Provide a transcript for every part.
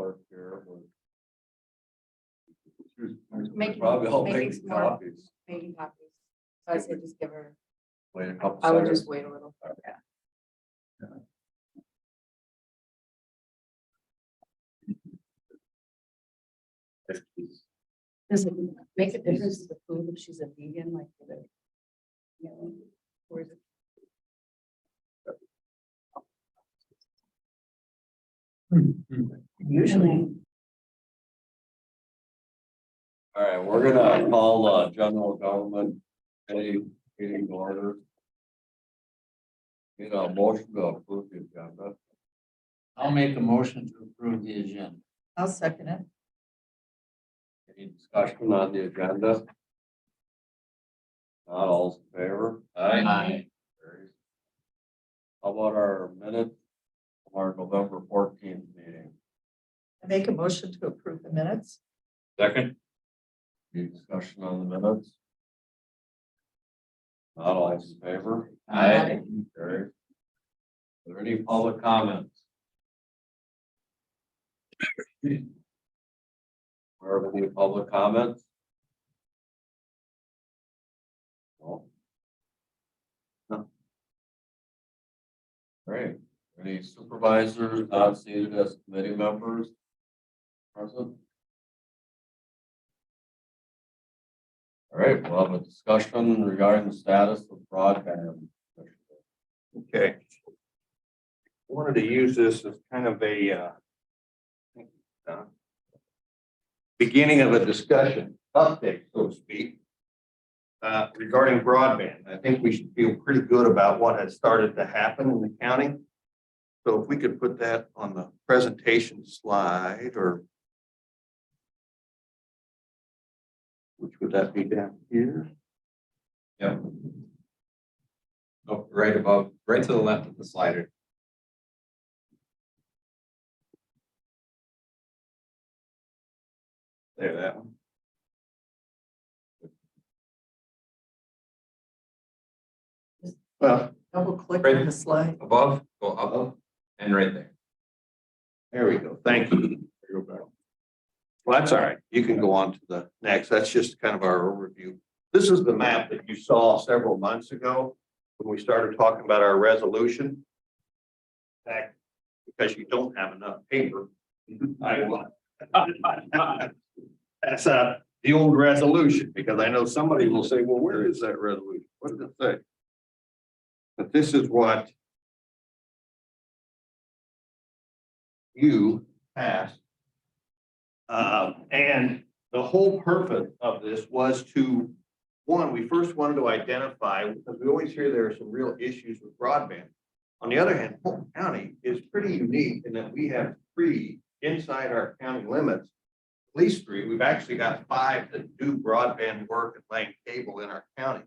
work here. Making- Probably all making making some more. copies. Making copies. So I said just give her, Wait a couple I would seconds. just wait a little. Yeah. Does it make a difference to the food if she's a vegan, like for the, you know, or is it? Usually. All right, we're gonna call general government meeting to order. You know, motion to approve the agenda. I'll make a motion to approve the agenda. I'll second it. Any discussion on the agenda? Not all's in favor? Aye. Carries. How about our minutes from our November 14th meeting? I make a motion to approve the minutes. Second. Any discussion on the minutes? Not all's in favor? Aye. Carries. Are there any public comments? Are there any public comments? No. No. Great. Any supervisors not seated as committee members? Present? All right, we'll have a discussion regarding the status of broadband. Okay. I wanted to use this as kind of a beginning of a discussion, update, so to speak, regarding broadband. I think we should feel pretty good about what has started to happen in the county. So if we could put that on the presentation slide, or which would that be down here? Yep. Oh, right above, right to the left of the slider. There, that one. Well, Double click Right. on the slide. Above, go up, and right there. there we go. Thank you. Well, that's all right. You can go on to the next. That's just kind of our overview. This is the map that you saw several months ago when we started talking about our resolution. Back, because you don't have enough paper. I will. That's the old resolution, because I know somebody will say, well, where is that resolution? What does it say? But this is what you passed. And the whole purpose of this was to, one, we first wanted to identify, because we always hear there are some real issues with broadband. On the other hand, Polk County is pretty unique in that we have 3 inside our county limits, at least 3. We've actually got 5 that do broadband work and laying cable in our county.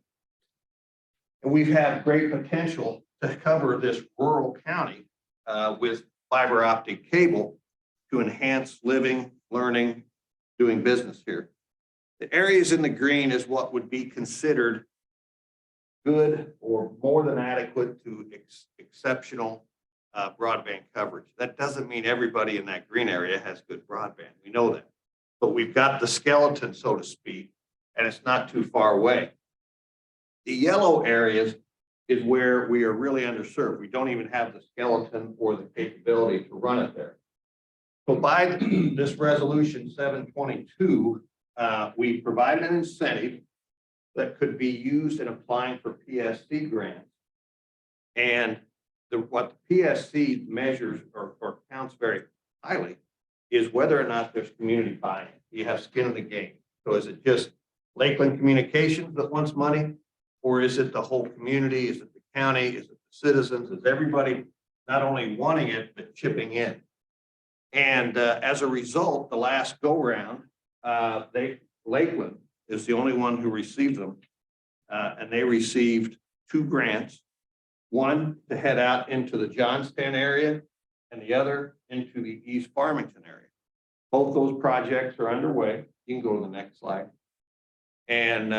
And we've had great potential to cover this rural county with fiber optic cable to enhance living, learning, doing business here. The areas in the green is what would be considered good or more than adequate to exceptional broadband coverage. That doesn't mean everybody in that green area has good broadband. We know that. But we've got the skeleton, so to speak, and it's not too far away. The yellow areas is where we are really underserved. We don't even have the skeleton or the capability to run it there. So by this resolution 722, we provided an incentive that could be used in applying for PSC grants. And what the PSC measures or counts very highly is whether or not there's community buy-in. You have skin in the game. So is it just Lakeland Communications that wants money? Or is it the whole community? Is it the county? Is it the citizens? Is everybody not only wanting it, but chipping in? And as a result, the last go round, Lakeland is the only one who received them. And they received 2 grants, one to head out into the Johnstown area and the other into the East Farmington area. Both those projects are underway. You can go to the next slide. And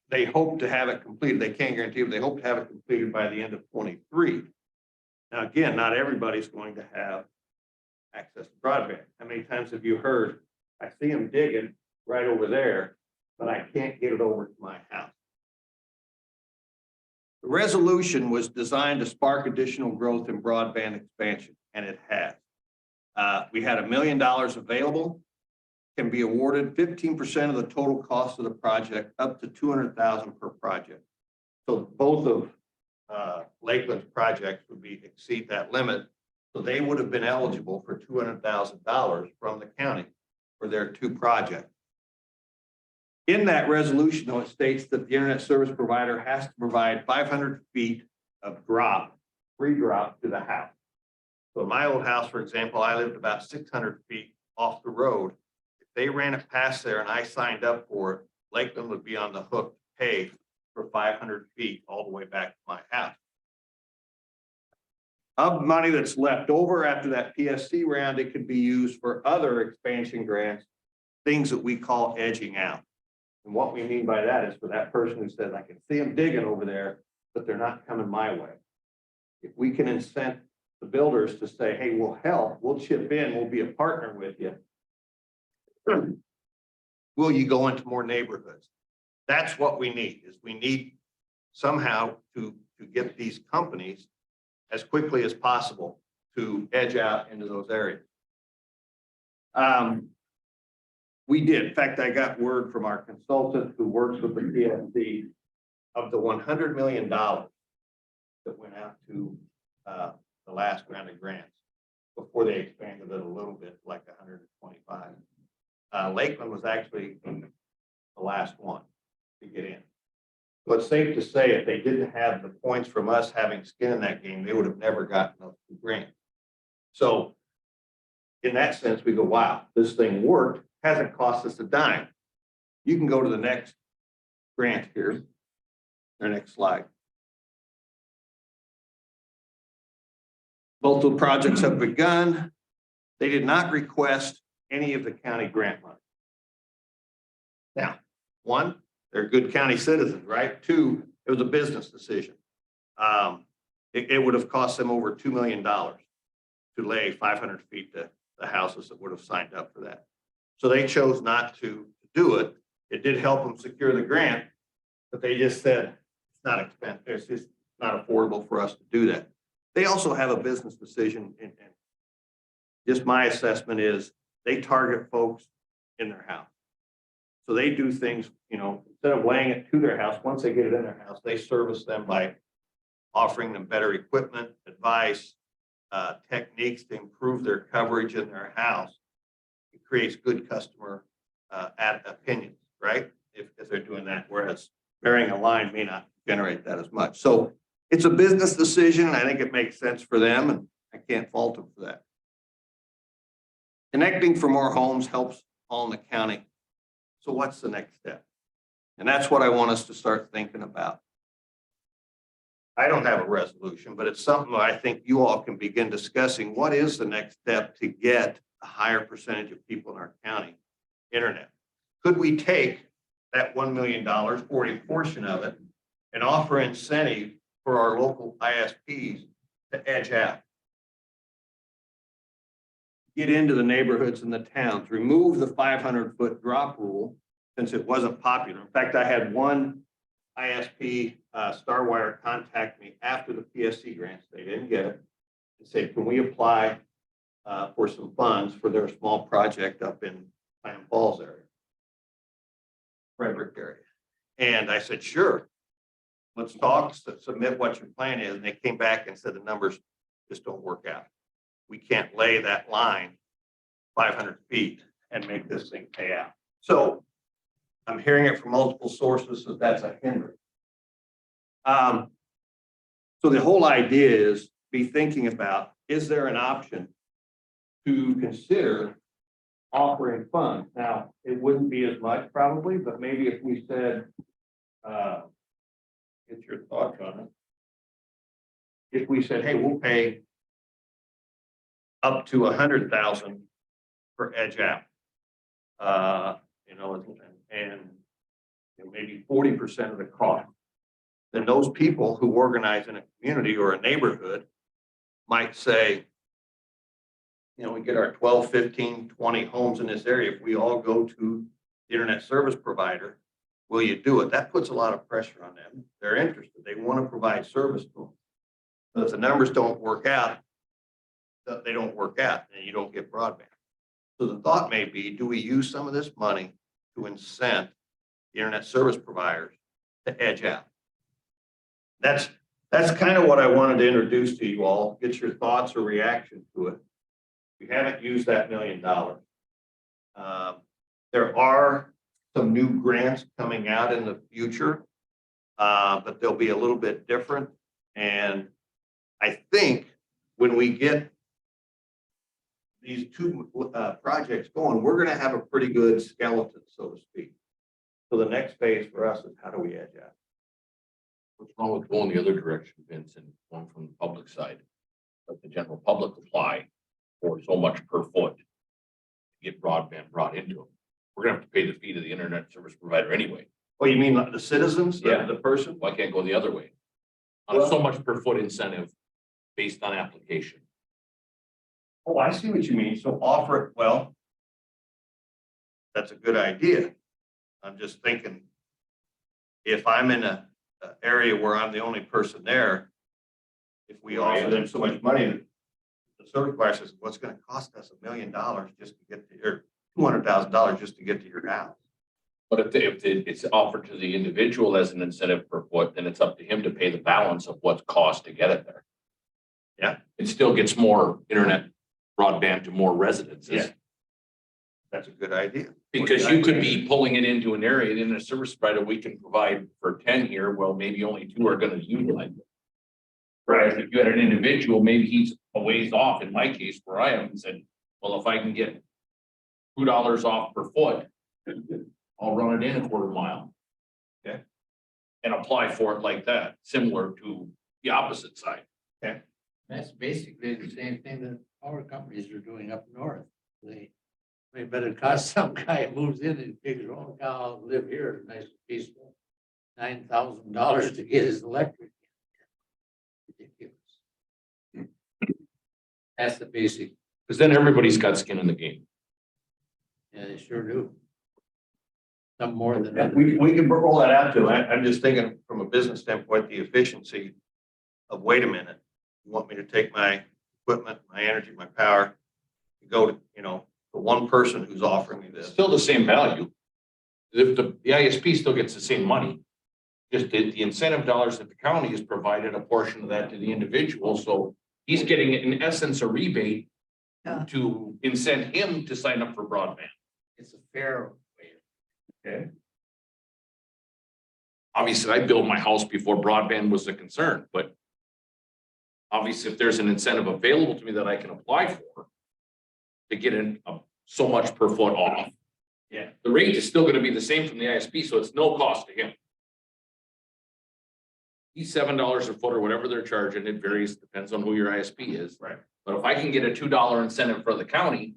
they hope to have it completed. They can't guarantee, but they hope to have it completed by the end of 23. Now, again, not everybody's going to have access to broadband. How many times have you heard, I see them digging right over there, but I can't get it over to my house? The resolution was designed to spark additional growth in broadband expansion, and it has. We had $1 million available, can be awarded 15% of the total cost of the project, up to $200,000 per project. So both of Lakeland's projects would exceed that limit. So they would have been eligible for $200,000 from the county for their 2 projects. In that resolution, though, it states that the internet service provider has to provide 500 feet of free drop to the house. So in my old house, for example, I lived about 600 feet off the road. If they ran it past there and I signed up for it, Lakeland would be on the hook to pay for 500 feet all the way back to my house. Of money that's left over after that PSC round, it could be used for other expansion grants, things that we call edging out. And what we mean by that is for that person who says, I can see them digging over there, but they're not coming my way. If we can incent the builders to say, hey, we'll help, we'll chip in, we'll be a partner with you. Will you go into more neighborhoods? That's what we need, is we need somehow to get these companies as quickly as possible to edge out into those areas. We did. In fact, I got word from our consultant who works with the PSC of the $100 million that went out to the last round of grants before they expanded it a little bit, like 125. Lakeland was actually the last one to get in. So it's safe to say if they didn't have the points from us having skin in that game, they would have never gotten those 2 grants. So in that sense, we go, wow, this thing worked. Hasn't cost us a dime. You can go to the next grant here, the next slide. Both the projects have begun. They did not request any of the county grant money. Now, 1, they're good county citizens, right? 2, it was a business decision. It would have cost them over $2 million to lay 500 feet to the houses that would have signed up for that. So they chose not to do it. It did help them secure the grant, but they just said it's not expensive. It's just not affordable for us to do that. They also have a business decision, and just my assessment is they target folks in their house. So they do things, you know, instead of laying it to their house, once they get it in their house, they service them by offering them better equipment, advice, techniques to improve their coverage in their house. It creates good customer opinions, right? If they're doing that, whereas burying a line may not generate that as much. So it's a business decision, and I think it makes sense for them, and I can't fault them for that. Connecting for more homes helps all in the county. So what's the next step? And that's what I want us to start thinking about. I don't have a resolution, but it's something that I think you all can begin discussing. What is the next step to get a higher percentage of people in our county internet? Could we take that $1 million or a portion of it and offer incentive for our local ISPs to edge out? Get into the neighborhoods and the towns, remove the 500-foot drop rule since it wasn't popular. In fact, I had one ISP, Starwire, contact me after the PSC grants. They didn't get it. And said, can we apply for some funds for their small project up in Pine Falls area, Frederick area? And I said, sure, let's talk, submit what your plan is. And they came back and said the numbers just don't work out. We can't lay that line 500 feet and make this thing pay out. So I'm hearing it from multiple sources that that's a hindrance. So the whole idea is be thinking about, is there an option to consider offering funds? Now, it wouldn't be as much probably, but maybe if we said, get your thoughts on it. If we said, hey, we'll pay up to 100,000 for edge out, you know, and maybe 40% of the cost, then those people who organize in a community or a neighborhood might say, we get our 12, 15, 20 homes in this area. If we all go to the internet service provider, will you do it? That puts a lot of pressure on them. They're interested. They want to provide service to them. But if the numbers don't work out, they don't work out and you don't get broadband. So the thought may be, do we use some of this money to incent the internet service providers to edge out? That's kind of what I wanted to introduce to you all, get your thoughts or reaction to it. We haven't used that $1 million. There are some new grants coming out in the future, but they'll be a little bit different. And I think when we get these two projects going, we're going to have a pretty good skeleton, so to speak. So the next phase for us is how do we edge out? What's wrong with going the other direction, Vince, and going from the public side? Let the general public apply for so much per foot to get broadband brought into them. We're gonna have to pay the fee to the internet service provider anyway. Oh, you mean like the citizens, Yeah. the person? Why can't go the other way? On a so much per foot incentive based on application. Oh, I see what you mean. So offer it, well, that's a good idea. I'm just thinking, if I'm in a area where I'm the only person there, if we offer them so much money, the service provider says, what's gonna cost us $1 million just to get to, or $200,000 just to get to your house? But if it's offered to the individual as an incentive per foot, then it's up to him to pay the balance of what's cost to get it there. Yeah. It still gets more internet broadband to more residences. Yeah. That's a good idea. Because you could be pulling it into an area, and in a service provider, we can provide for 10 here, well, maybe only 2 are gonna utilize it. Whereas if you had an individual, maybe he's a ways off, in my case where I am, and said, well, if I can get $2 off per foot, I'll run it in a quarter mile. Okay. And apply for it like that, similar to the opposite side. That's basically the same thing that power companies are doing up north. But it costs some guy who moves in and figures, oh, I'll live here, nice and peaceful. $9,000 to get his electric. Ridiculous. That's the basic, Because then everybody's got skin in the game. yeah, they sure do. Some more than Yeah, others. we can roll that out too. I'm just thinking from a business standpoint, the efficiency of, wait a minute, you want me to take my equipment, my energy, my power, go to, the one person who's offering me It's this. still the same value. The ISP still gets the same money. Just the incentive dollars that the county has provided a portion of that to the individual, so he's getting in essence a rebate Yeah. to incent him to sign up for broadband. It's a fair way. Okay. Obviously, I built my house before broadband was a concern, but obviously, if there's an incentive available to me that I can apply for to get in so much per foot off. Yeah. The rate is still gonna be the same from the ISP, so it's no cost to him. He's $7 a foot or whatever they're charging, it varies, depends on who your ISP is. Right. But if I can get a $2 incentive for the county,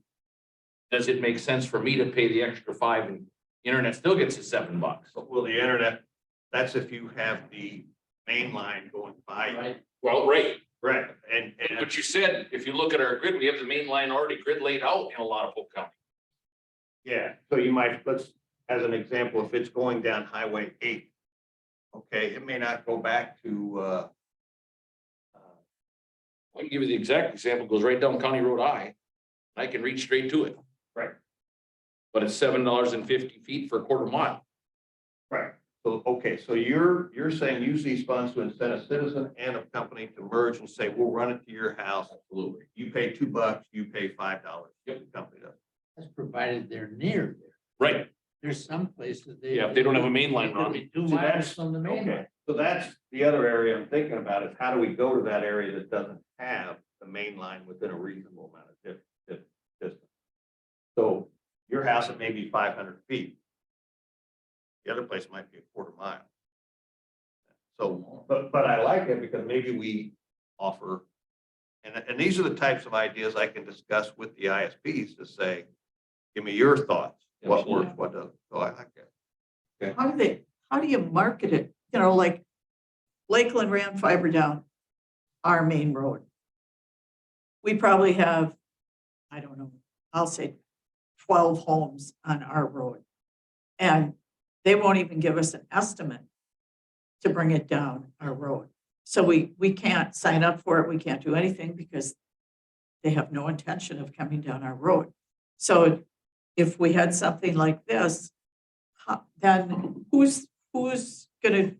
does it make sense for me to pay the extra 5 and internet still gets you $7? But will the internet, that's if you have the main line going by. Right. Well, right, Right. And but you said, if you look at our grid, we have the main line already grid laid out in a lot of Polk County. yeah, so you might, let's, as an example, if it's going down Highway 8, okay, it may not go back to, I can give you the exact example, goes right down County Road I. I can reach straight to it. Right. But it's $7.50 for a quarter mile. right. So, okay, so you're saying use these funds to incent a citizen and a company to merge and say, we'll run it to your house. Absolutely. You pay $2, you pay $5. Yep. The company does. That's provided they're near there. Right. There's some places they. Yeah, if they don't have a main line They run. could be 2 See, miles that's- from the main Okay, line. so that's the other area I'm thinking about is how do we go to that area that doesn't have the main line within a reasonable amount of distance? So your house, it may be 500 feet. The other place might be a quarter mile. So, but I like it because maybe we offer, and these are the types of ideas I can discuss with the ISPs to say, give me your thoughts, what works, what doesn't. So I like that. How do you market it? Like Lakeland ran fiber down our main road. We probably have I don't know, I'll say 12 homes on our road. And they won't even give us an estimate to bring it down our road. So we can't sign up for it. We can't do anything because they have no intention of coming down our road. So if we had something like this, then who's gonna,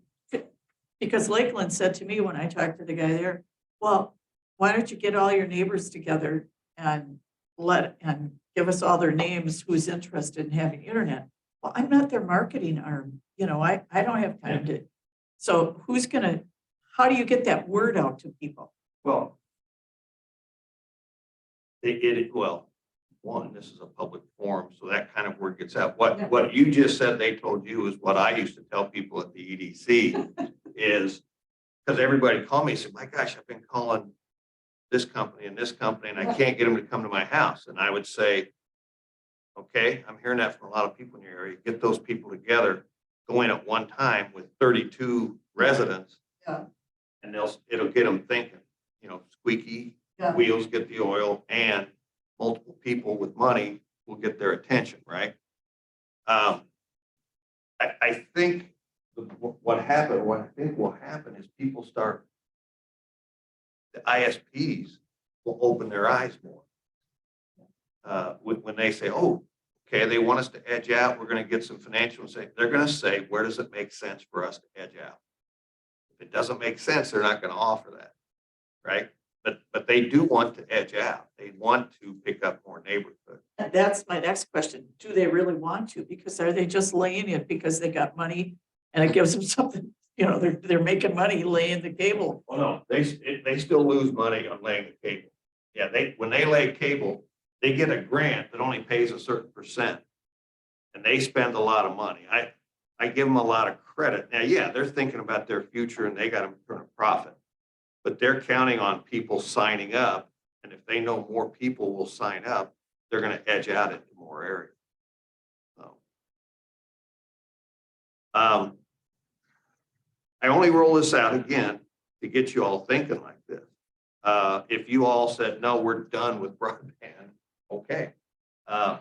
because Lakeland said to me when I talked to the guy there, well, why don't you get all your neighbors together and give us all their names, who's interested in having internet? Well, I'm not their marketing arm, I don't have time to. So how do you get that word out to people? Well, well, one, this is a public forum, so that kind of word gets out. Yeah. What you just said they told you is what I used to tell people at the EDC is, because everybody called me and said, my gosh, I've been calling this company and I can't get them to come to my house. And I would say, okay, I'm hearing that from a lot of people in your area. Get those people together, go in at one time with 32 residents. Yeah. And it'll get them thinking, squeaky Yeah. wheels get the oil, and multiple people with money will get their attention, right? I think what I think will happen is people start, the ISPs will open their eyes more. When they say, oh, okay, they want us to edge out, we're going to get some financial, they're going to say, where does it make sense for us to edge out? If it doesn't make sense, they're not going to offer that, right? But they do want to edge out. They want to pick up more neighborhood. And that's my next question. Do they really want to? Because are they just laying it because they got money and it gives them something, they're making money laying the cable. Well, no, they still lose money on laying the cable. Yeah, when they lay cable, they get a grant that only pays a certain percent. And they spend a lot of money. I give them a lot of credit. Now, yeah, they're thinking about their future and they got to turn a profit. But they're counting on people signing up. And if they know more people will sign up, they're going to edge out into more areas. So, I only roll this out again to get you all thinking like this. If you all said, no, we're done with broadband, okay. I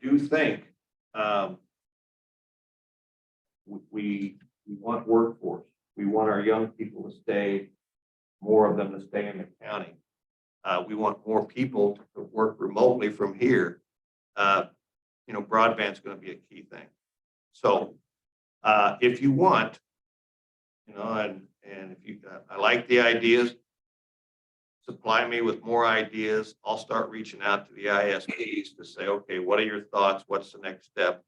do think we want workforce. We want our young people to stay, more of them to stay in the county. We want more people to work remotely from here. Broadband's going to be a key thing. So if you want, and if you, I like the ideas, supply me with more ideas. I'll start reaching out to the ISPs to say, okay, what are your thoughts? What's the next step?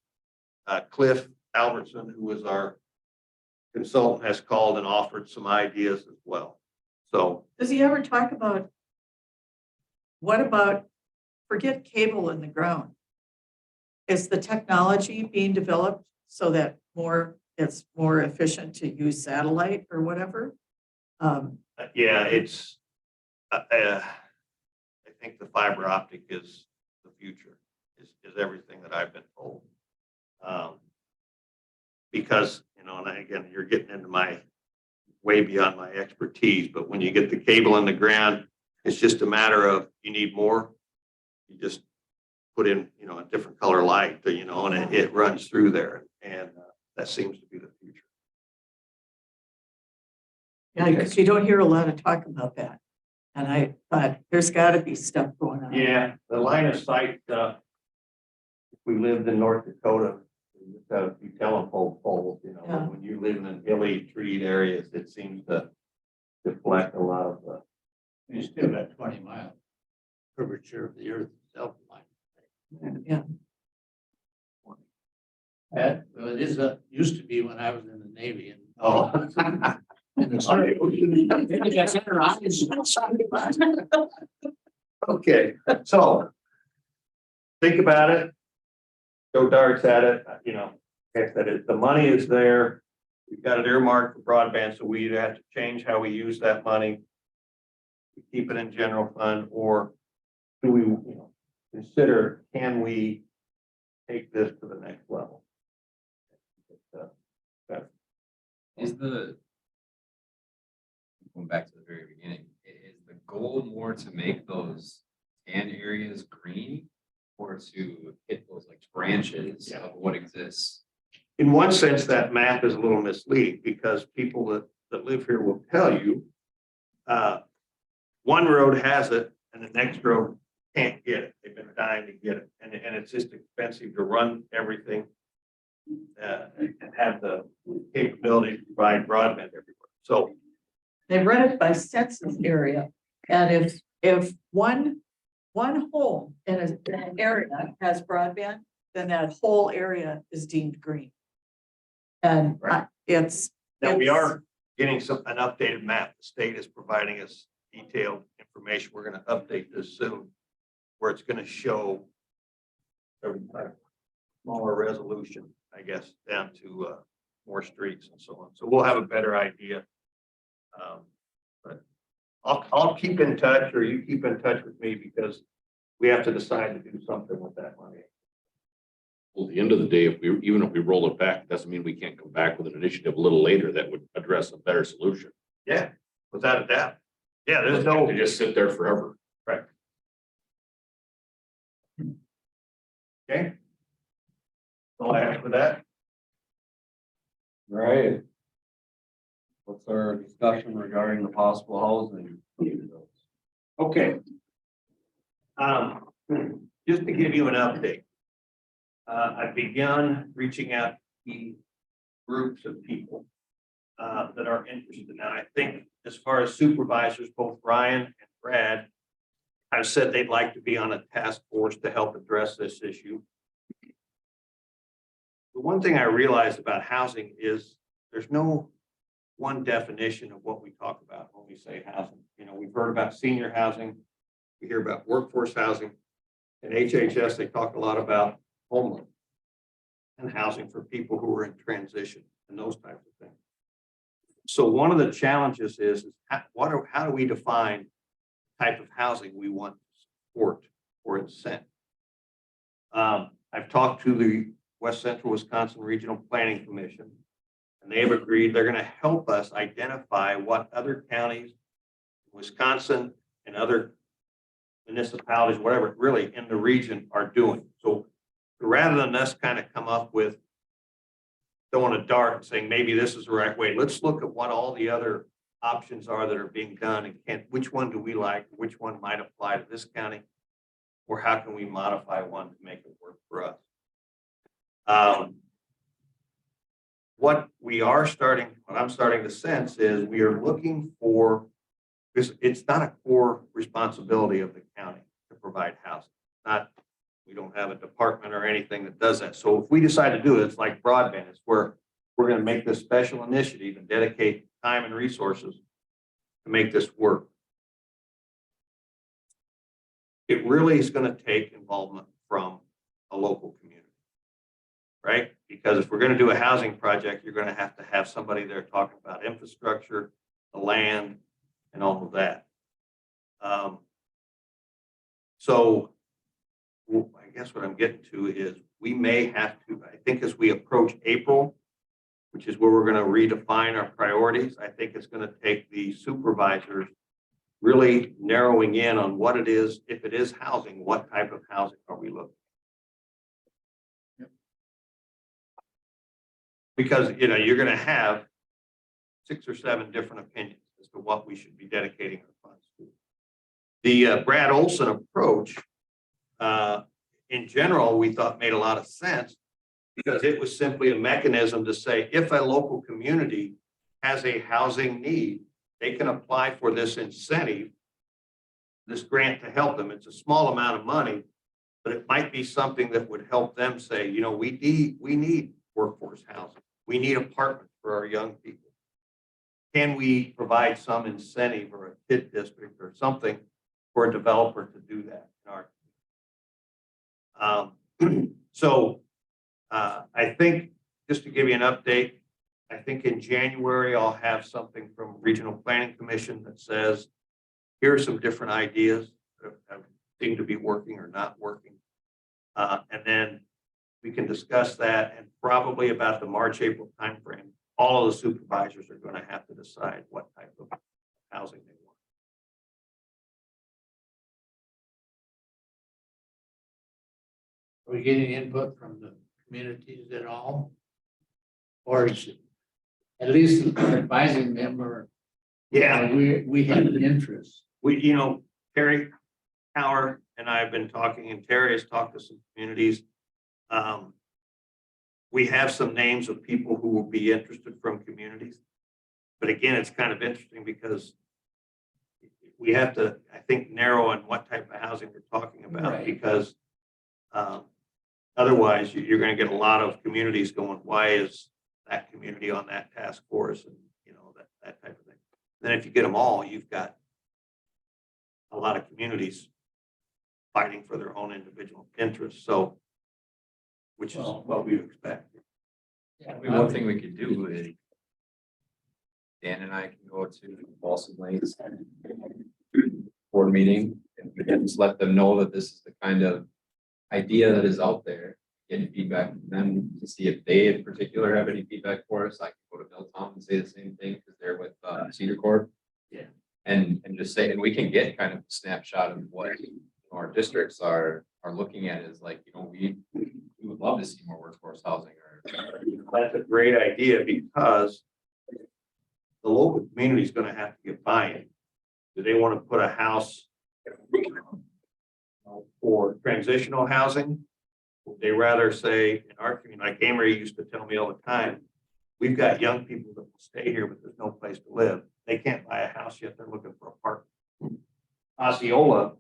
Cliff Albertson, who is our consultant, has called and offered some ideas as well. So Does he ever talk about, what about, forget cable in the ground? Is the technology being developed so that it's more efficient to use satellite or whatever? yeah, it's, I think the fiber optic is the future, is everything that I've been told. Because, and again, you're getting into way beyond my expertise, but when you get the cable in the ground, it's just a matter of, you need more, you just put in, a different color light, and it runs through there. And that seems to be the future. Yeah, because you don't hear a lot of talk about that. And I thought there's got to be stuff going on. Yeah, the line of sight stuff. If we lived in North Dakota, we just got a few telephone poles, Yeah. when you live in hilly treed areas, it seems to deflect a lot of the. You still got 20 mile curvature of the earth itself. Yeah. Well, it is, used to be when I was in the Navy and. Oh. In the Army. Okay, so think about it. Go darts at it, like I said, the money is there. We've got it earmarked for broadband, so we either have to change how we use that money. We keep it in general fund, or do we, consider, can we take this to the next level? Is going back to the very beginning, is the goal more to make those tan areas green or to hit those like branches Yeah. of what exists. In one sense, that map is a little misleading because people that live here will tell you, one road has it and the next road can't get it. They've been dying to get it. And it's just expensive to run everything, and have the capability to provide broadband everywhere. So, They run it by census area, and if one home in an area has broadband, then that whole area is deemed green. And Right. it's. now we it's- are getting an updated map. The state is providing us detailed information. We're gonna update this soon, where it's gonna show a smaller resolution, I guess, down to more streets and so on. So we'll have a better idea. But I'll keep in touch, or you keep in touch with me, because we have to decide to do something with that money. Well, at the end of the day, even if we roll it back, it doesn't mean we can't come back with an initiative a little later that would address a better solution. Yeah, without a doubt. Yeah, there's no. To just sit there forever. Right. Okay. All I have for that. Right. What's our discussion regarding the possible housing? Okay. Just to give you an update. I've begun reaching out to groups of people that are interested. Now, I think as far as supervisors, both Ryan and Brad have said they'd like to be on a task force to help address this issue. The one thing I realized about housing is there's no one definition of what we talk about when we say housing. You know, we've heard about senior housing, we hear about workforce housing. In HHS, they talk a lot about homeless and housing for people who are in transition and those types of things. So one of the challenges is how do we define the type of housing we want to support or incent? I've talked to the West Central Wisconsin Regional Planning Commission, and they have agreed they're going to help us identify what other counties, Wisconsin and other municipalities, whatever, really in the region are doing. So rather than us kind of come up with throwing a dart and saying, maybe this is the right way, let's look at what all the other options are that are being done and which one do we like, which one might apply to this county, or how can we modify one to make it work for us. What I'm starting to sense is we are looking for, because it's not a core responsibility of the county to provide housing. We don't have a department or anything that does that. So if we decide to do it, it's like broadband. It's where we're going to make this special initiative and dedicate time and resources to make this work. It really is going to take involvement from a local community, right? Because if we're going to do a housing project, you're going to have somebody there talking about infrastructure, the land, and all of that. So I guess what I'm getting to is we may have to, I think as we approach April, which is where we're going to redefine our priorities, I think it's going to take the supervisors really narrowing in on what it is. If it is housing, what type of housing are we looking at? Because, you know, you're going to have 6 or 7 different opinions as to what we should be dedicating our funds to. The Brad Olson approach, in general, we thought made a lot of sense because it was simply a mechanism to say if a local community has a housing need, they can apply for this incentive, this grant to help them. It's a small amount of money, but it might be something that would help them say, you know, we need workforce housing. We need apartments for our young people. Can we provide some incentive or a TID district or something for a developer to do that in our I think, just to give you an update, I think in January, I'll have something from Regional Planning Commission that says, here are some different ideas that have seemed to be working or not working. And then we can discuss that, and probably about the March, April timeframe, all of the supervisors are going to have to decide what type of housing they want. we getting input from the communities at all? Or is it at least advising them or? Yeah, We have an interest. Terry Howard and I have been talking, and Terry has talked to some communities. We have some names of people who will be interested from communities. But again, it's kind of interesting because we have to, I think, narrow on what type of housing we're talking about, Right. because otherwise you're going to get a lot of communities going, why is that community on that task force, and that type of thing. Then if you get them all, you've got a lot of communities fighting for their own individual interests. So, which is what we expect. Yeah, I mean, one thing we could do is Dan and I can go to Boston Lane's board meeting and we can just let them know that this is the kind of idea that is out there. Getting feedback from them to see if they in particular have any feedback for us. I can go to Bill Tom and say the same thing because they're with Cedar Corp. Yeah. And just say, and we can get kind of a snapshot of what our districts are looking at is like, we would love to see more workforce housing or. That's a great idea, because the local community is going to have to get buy-in. Do they want to put a house for transitional housing? Would they rather say, in our community, like Amory used to tell me all the time, we've got young people that will stay here, but there's no place to live. They can't buy a house yet. They're looking for a apartment. Osceola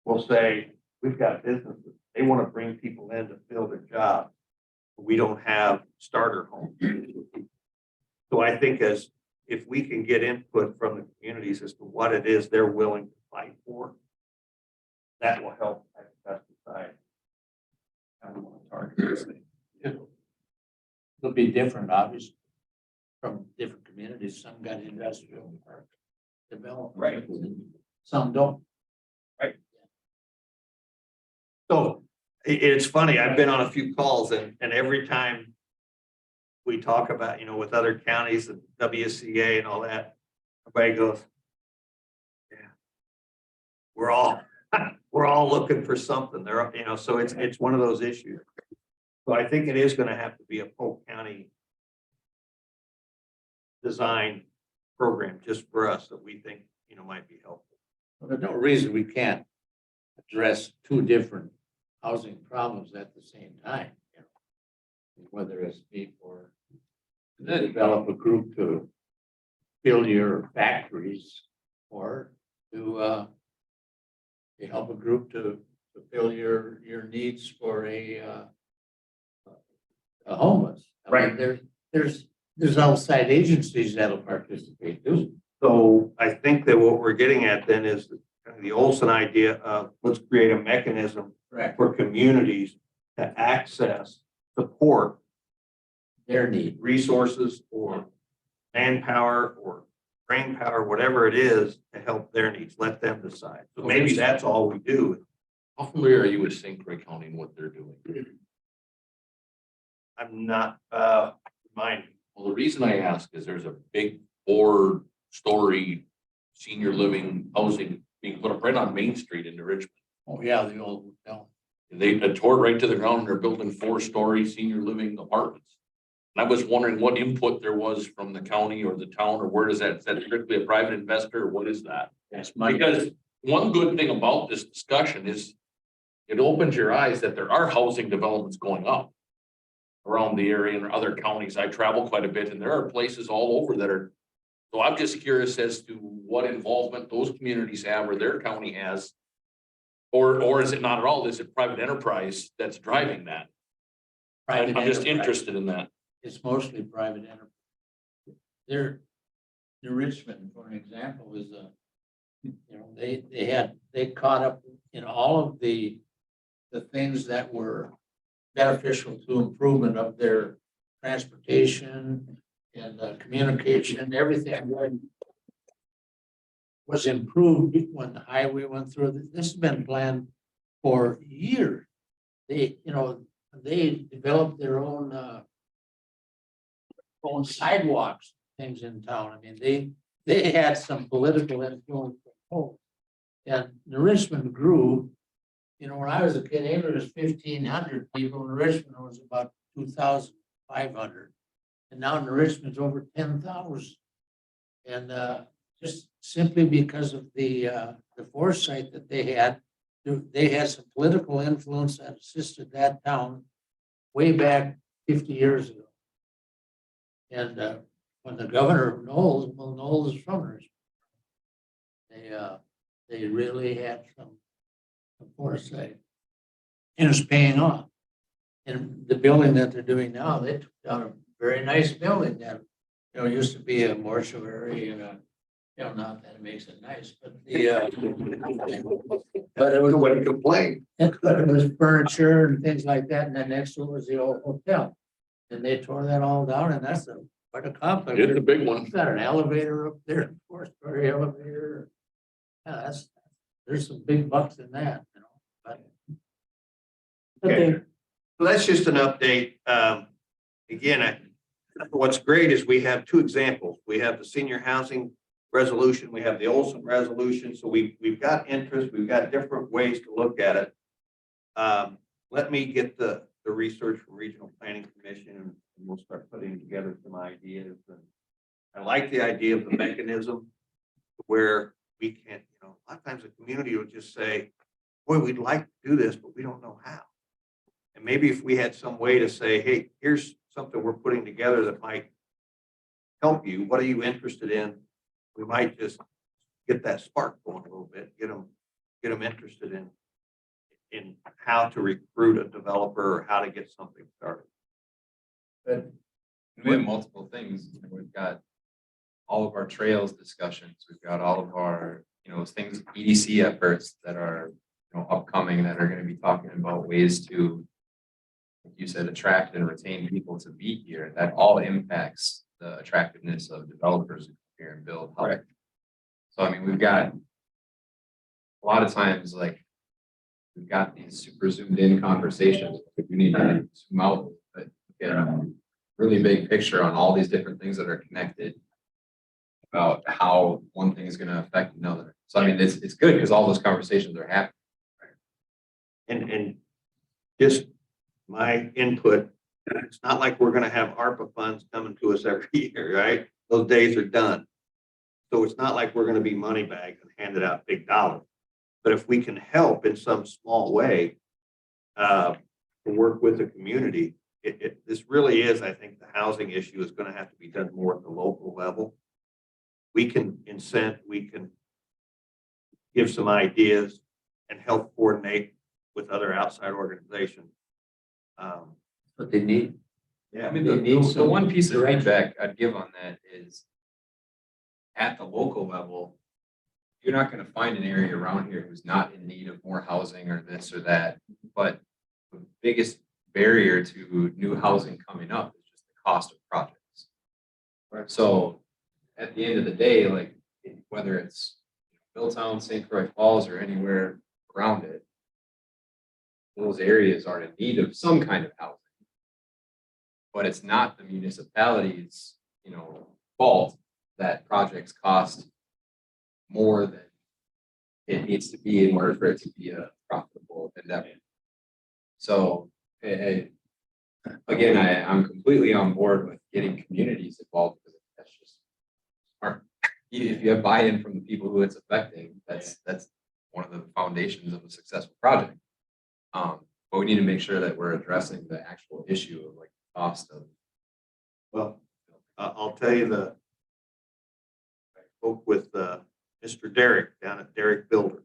will say, we've got businesses. They want to bring people in to fill their jobs. We don't have starter homes. So I think if we can get input from the communities as to what it is they're willing to fight for, that will help us decide how we want to target this thing. It'll be different, obviously, from different communities. Some got industrial park development. Right. Some don't. So it's funny, I've been on a few calls and every time we talk about, with other counties and WCA and all that, everybody goes, yeah, we're all looking for something there, so it's one of those issues. So I think it is going to have to be a Polk County design program just for us that we think, might be helpful. Well, there's no reason we can't address two different housing problems at the same time. Whether it's be for develop a group to build your factories or to help a group to fulfill your needs for a homeless. I mean, there's outside agencies that'll participate too. So I think that what we're getting at then is the Olson idea of let's create a mechanism Correct. for communities to access support, Their need. resources, or manpower, or brain power, whatever it is, to help their needs. Let them decide. So maybe that's all we do. How familiar are you with St. Croix County and what they're doing? I'm not reminded. Well, the reason I ask is there's a big 4-story senior living housing being put up right on Main Street into Richmond. Oh, yeah, the old hotel. They tore it right to the ground and they're building 4-story senior living apartments. And I was wondering what input there was from the county or the town, or where is that? Is that strictly a private investor or what is that? That's money. Because one good thing about this discussion is it opens your eyes that there are housing developments going up around the area and other counties. I travel quite a bit and there are places all over that are. So I'm just curious as to what involvement those communities have or their county has. Or is it not at all? Is it private enterprise that's driving that? I'm just enterprise. interested in that. It's mostly private enterprise. They're, New Richmond, for an example, is they caught up in all of the things that were beneficial to improvement of their transportation and communication, everything was improved when the highway went through. This has been planned for years. They developed their own sidewalks, things in town. I mean, they had some political influence from Polk. And New Richmond grew You know, when I was a kid, Avery was 1,500 people, and Richmond was about 2,500. And now in Richmond's over 10,000. And just simply because of the foresight that they had some political influence that assisted that town way back 50 years ago. And when the governor Knowles, well, Knowles is from Richmond. They really had some foresight. And it's paying off. And the building that they're doing now, they took down a very nice building that, you know, used to be a mortuary and a, you know, not that it makes it nice, but but it was, Nobody complained. but it was furniture and things like that, and then next to it was the old hotel. And they tore that all down, and that's quite a complex. It's a big one. It's got an elevator up there, 4-story elevator. Yeah, there's some big bucks in that, you know, but. Okay. So that's just an update. Again, what's great is we have two examples. We have the senior housing resolution, we have the Olson resolution. So we've got interest, we've got different ways to look at it. Let me get the research from Regional Planning Commission, and we'll start putting together some ideas. And I like the idea of the mechanism where we can, you know, a lot of times the community will just say, boy, we'd like to do this, but we don't know how. And maybe if we had some way to say, hey, here's something we're putting together that might help you. What are you interested in? We might just get that spark going a little bit, get them interested in how to recruit a developer or how to get something started. But we have multiple things. We've got all of our trails discussions. We've got all of our, you know, things, EDC efforts that are, you know, upcoming that are going to be talking about ways to, like you said, attract and retain people to be here. That all impacts the attractiveness of developers who come here and build. Right. So, I mean, we've got a lot of times, like, we've got these super zoomed in conversations. We need to zoom out, but get a really big picture on all these different things that are connected about how one thing is going to affect another. So, I mean, it's good because all those conversations are happening. And just my input, it's not like we're going to have ARPA funds coming to us every year, right? Those days are done. So it's not like we're going to be money bags and handed out big dollars. But if we can help in some small way to work with the community, this really is, I think, the housing issue is going to have to be done more at the local level. We can incent, we can give some ideas and help coordinate with other outside organizations. What they need. Yeah. I mean, They need the some one piece of direction. feedback I'd give on that is at the local level, you're not going to find an area around here who's not in need of more housing or this or that. But the biggest barrier to new housing coming up is just the cost of projects. Right. So at the end of the day, like whether it's Milltown, St. Croix Falls, or anywhere around it, those areas are in need of some kind of housing. But it's not the municipality's, you know, fault that projects cost more than it needs to be in order for it to be a profitable endeavor. So again, I'm completely on board with getting communities involved because that's just smart. If you have buy-in from the people who it's affecting, that's one of the foundations of a successful project. But we need to make sure that we're addressing the actual issue of like the cost of. Well, I'll tell you I spoke with Mr. Derek down at Derek Builders.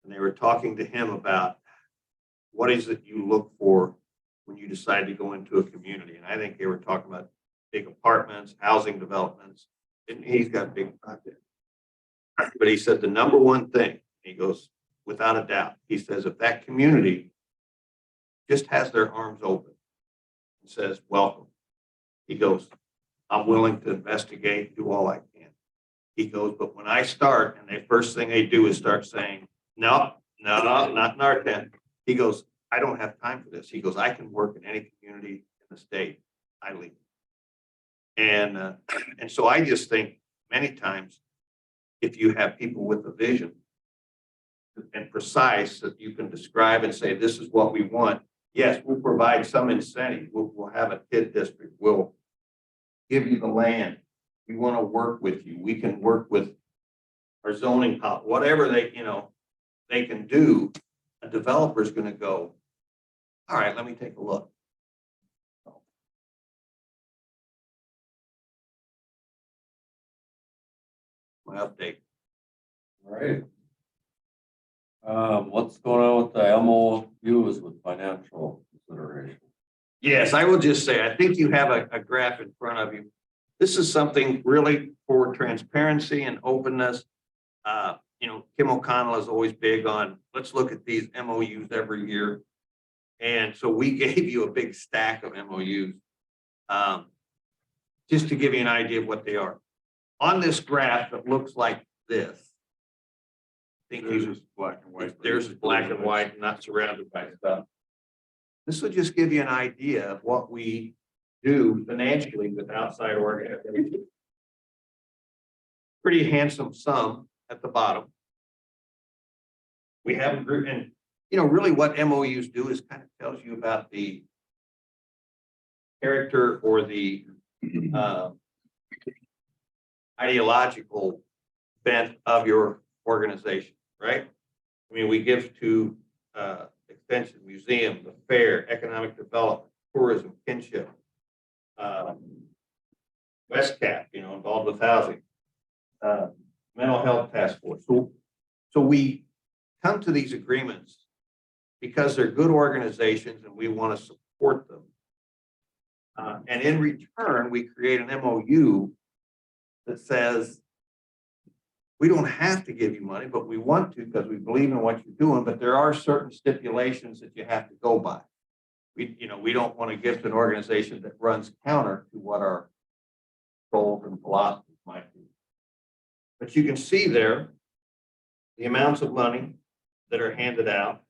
And they were talking to him about what is it you look for when you decide to go into a community. And I think they were talking about big apartments, housing developments, and he's got big projects. But he said the number one thing, he goes, without a doubt, he says, if that community just has their arms open and says, welcome, he goes, I'm willing to investigate, do all I can. He goes, but when I start and the first thing they do is start saying, no, not in our tent. He goes, I don't have time for this. He goes, I can work in any community in the state. I leave. And so I just think many times if you have people with a vision and precise that you can describe and say, this is what we want. Yes, we'll provide some incentive. We'll have a TID district. We'll give you the land. We want to work with you. We can work with our zoning, whatever they, they can do. A developer is going to go, all right, let me take a look. My update. All right. What's going on with the MOUs with financial consideration? Yes, I will just say, I think you have a graph in front of you. This is something really for transparency and openness. Kim O'Connell is always big on, let's look at these MOUs every year. And so we gave you a big stack of MOUs, just to give you an idea of what they are. On this graph, it looks like this. I think There's black and white. there's black and white, not surrounded by stuff. This will just give you an idea of what we do financially with outside organizations. Pretty handsome sum at the bottom. We have a group, and really what MOUs do is kind of tells you about the character or the ideological bent of your organization, right? I mean, we give to extension, museum, the fair, economic development, tourism, kinship, Westcap, involved with housing, mental health task force. So we come to these agreements because they're good organizations and we want to support them. And in return, we create an MOU that says, we don't have to give you money, but we want to because we believe in what you're doing, but there are certain stipulations that you have to go by. We don't want to give to an organization that runs counter to what our goals and philosophies might be. But you can see there the amounts of money that are handed out.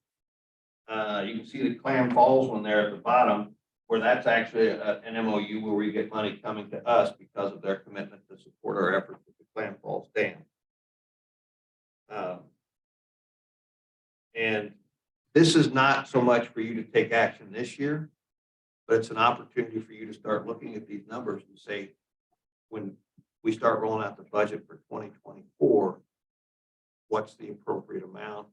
You can see the Clam Falls one there at the bottom, where that's actually an MOU where we get money coming to us because of their commitment to support our efforts with the Clam Falls Dam. And this is not so much for you to take action this year, but it's an opportunity for you to start looking at these numbers and say, when we start rolling out the budget for 2024, what's the appropriate amount?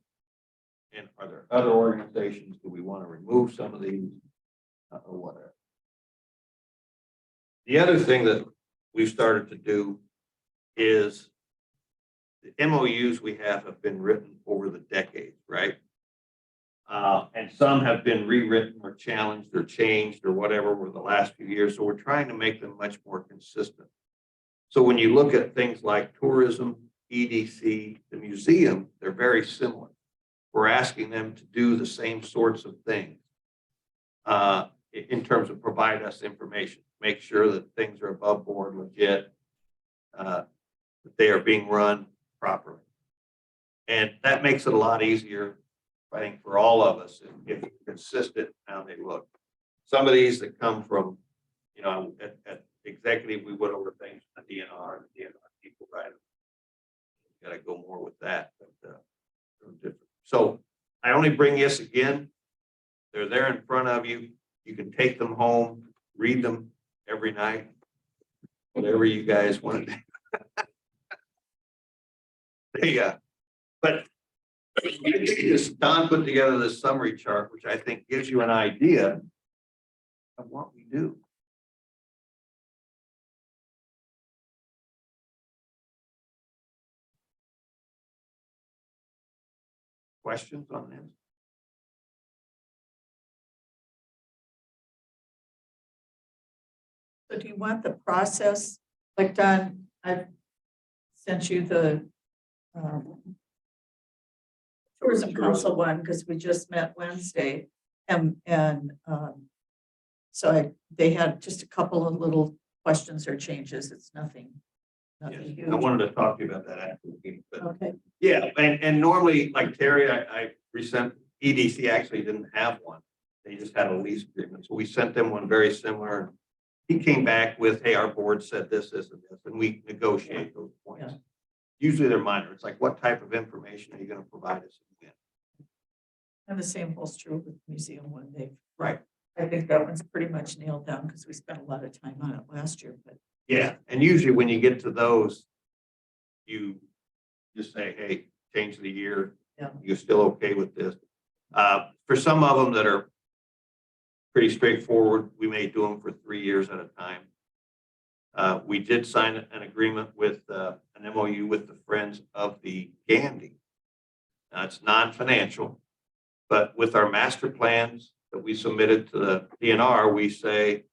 And are there other organizations? Do we want to remove some of these or whatever? The other thing that we've started to do is the MOUs we have been written over the decades, right? And some have been rewritten or challenged or changed or whatever over the last few years. So we're trying to make them much more consistent. So when you look at things like tourism, EDC, the museum, they're very similar. We're asking them to do the same sorts of things in terms of provide us information, make sure that things are above board, legit, that they are being run properly. And that makes it a lot easier, I think, for all of us if you're consistent in how they look. Some of these that come from, at executive, we went over things at the DNR and the DNR people, right? Got to go more with that, but they're different. So I only bring this again. They're there in front of you. You can take them home, read them every night, whatever you guys want to do. Yeah, but Don put together this summary chart, which I think gives you an idea of what we do. Questions on this? So do you want the process, like Don, I sent you the Tourism Council one, because we just met Wednesday. So they had just a couple of little questions or changes. It's nothing Yes, huge. I wanted to talk to you about that after the meeting, but Okay, yeah, and normally, like Terry, I resent, EDC actually didn't have one. They just had a lease agreement. So we sent them one very similar. He came back with, hey, our board said this, and this, and we negotiate those points. usually they're minor. It's like, what type of information are you gonna provide us again? And the same holds true with museum one day. Right. I think that one's pretty much nailed down because we spent a lot of time on it last year, but Yeah, and usually when you get to those, you just say, hey, change the year. Yeah. You're still okay with this. For some of them that are pretty straightforward, we may do them for 3 years at a time. We did sign an agreement with, an MOU with the Friends of the Gandhi. Now, it's non-financial, but with our master plans that we submitted to the DNR, we say,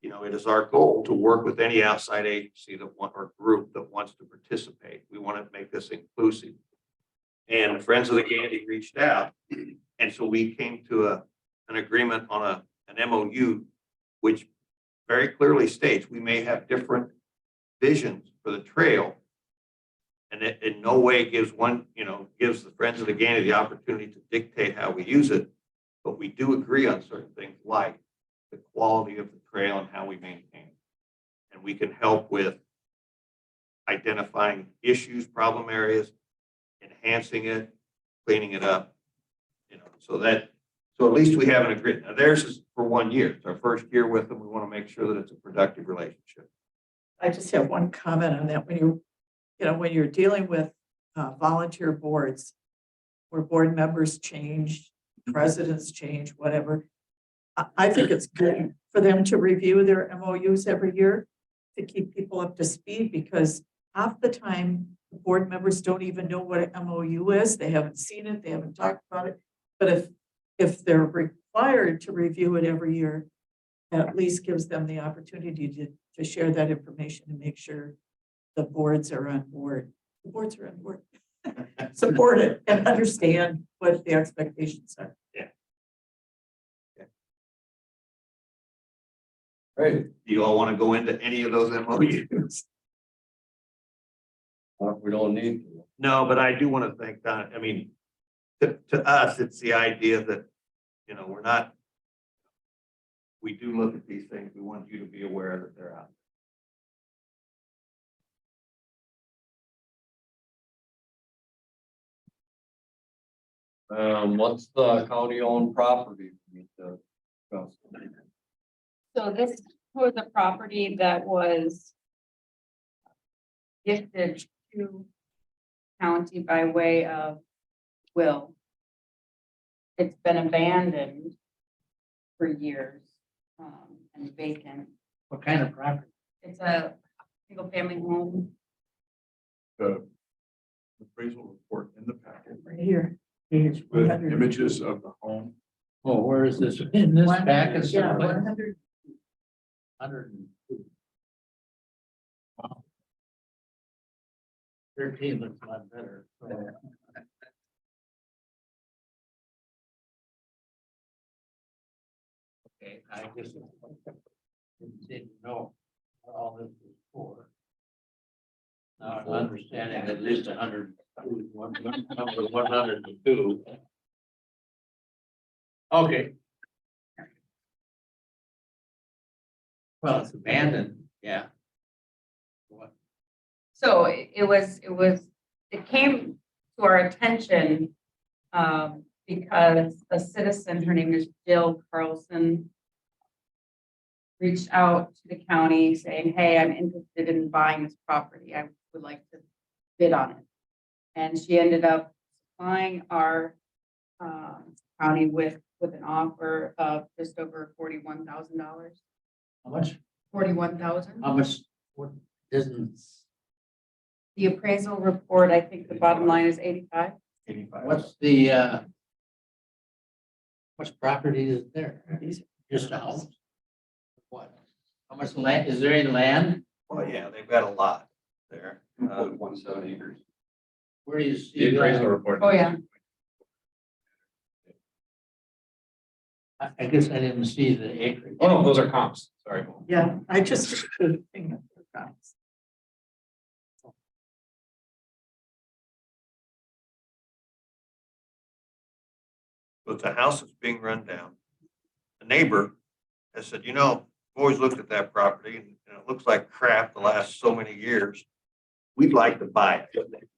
you know, it is our goal to work with any outside agency that want, or group that wants to participate. We want to make this inclusive. And the Friends of the Gandhi reached out, and so we came to an agreement on an MOU, which very clearly states we may have different visions for the trail. And it in no way gives gives the Friends of the Gandhi the opportunity to dictate how we use it. But we do agree on certain things like the quality of the trail and how we maintain it. And we can help with identifying issues, problem areas, enhancing it, cleaning it up. So at least we have an agreement. Now theirs is for 1 year. It's our first year with them. We want to make sure that it's a productive relationship. I just have one comment on that. When you're dealing with volunteer boards where board members change, presidents change, whatever, I think it's good for them to review their MOUs every year to keep people up to speed, because half the time the board members don't even know what an MOU is. They haven't seen it. They haven't talked about it. But if they're required to review it every year, at least gives them the opportunity to share that information and make sure the boards are on board. The boards are on board. Support it and understand what the expectations are. Right. Do you all want to go into any of those MOUs? We don't need to. No, but I do want to thank Don. I mean, to us, it's the idea that, we do look at these things. We want you to be aware that they're out. What's the county-owned property? we need to discuss? So this was a property that was gifted to county by way of will. It's been abandoned for years, and vacant. What kind of property? It's a single family home. The appraisal report in the packet Right here. Page with 100. images of the home. Oh, where is this? In this packet? Yeah, somewhere? 100. 102. Wow. 13 looks a lot better. Okay, I just didn't know what all this was for. Now I'm understanding at least 100, number 102. Okay. Well, it's abandoned, yeah. What? So it came to our attention, because a citizen, her name is Jill Carlson, reached out to the county saying, hey, I'm interested in buying this property. I would like to bid on it. And she ended up supplying our county with an offer of just over $41,000. How much? 41,000. How much? What doesn't? The appraisal report, I think the bottom line is 85. 85. What's the? What's property is there? Just a house. What? How much land? Is there any land? Well, yeah, they've got a lot there. 1.17 acres. Where do you see The appraisal that? report. Oh, yeah. I guess I didn't see the acreage. Oh, no, those are comps. Sorry. Yeah, I just. Thing that But the house is being run down. The neighbor has said, I've always looked at that property and it looks like crap the last so many years. We'd like to buy it.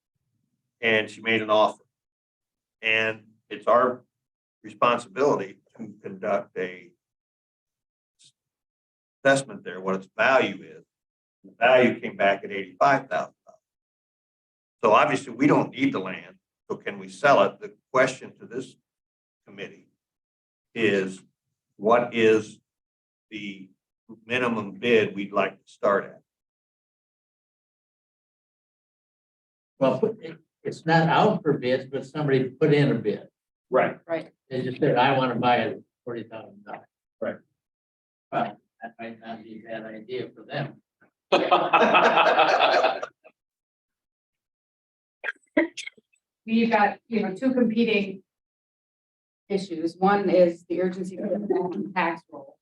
and she made an offer. And it's our responsibility to conduct a assessment there, what its value is. The value came back at $85,000. So obviously, we don't need the land, so can we sell it? The question to this committee is, what is the minimum bid we'd like to start at? Well, it's not out for bids, but somebody put in a bid. Right. Right. They just said, I want to buy it for $40,000. Right. Well, that might not be a bad idea for them. We've got, two competing issues. One is the urgency of the tax roll,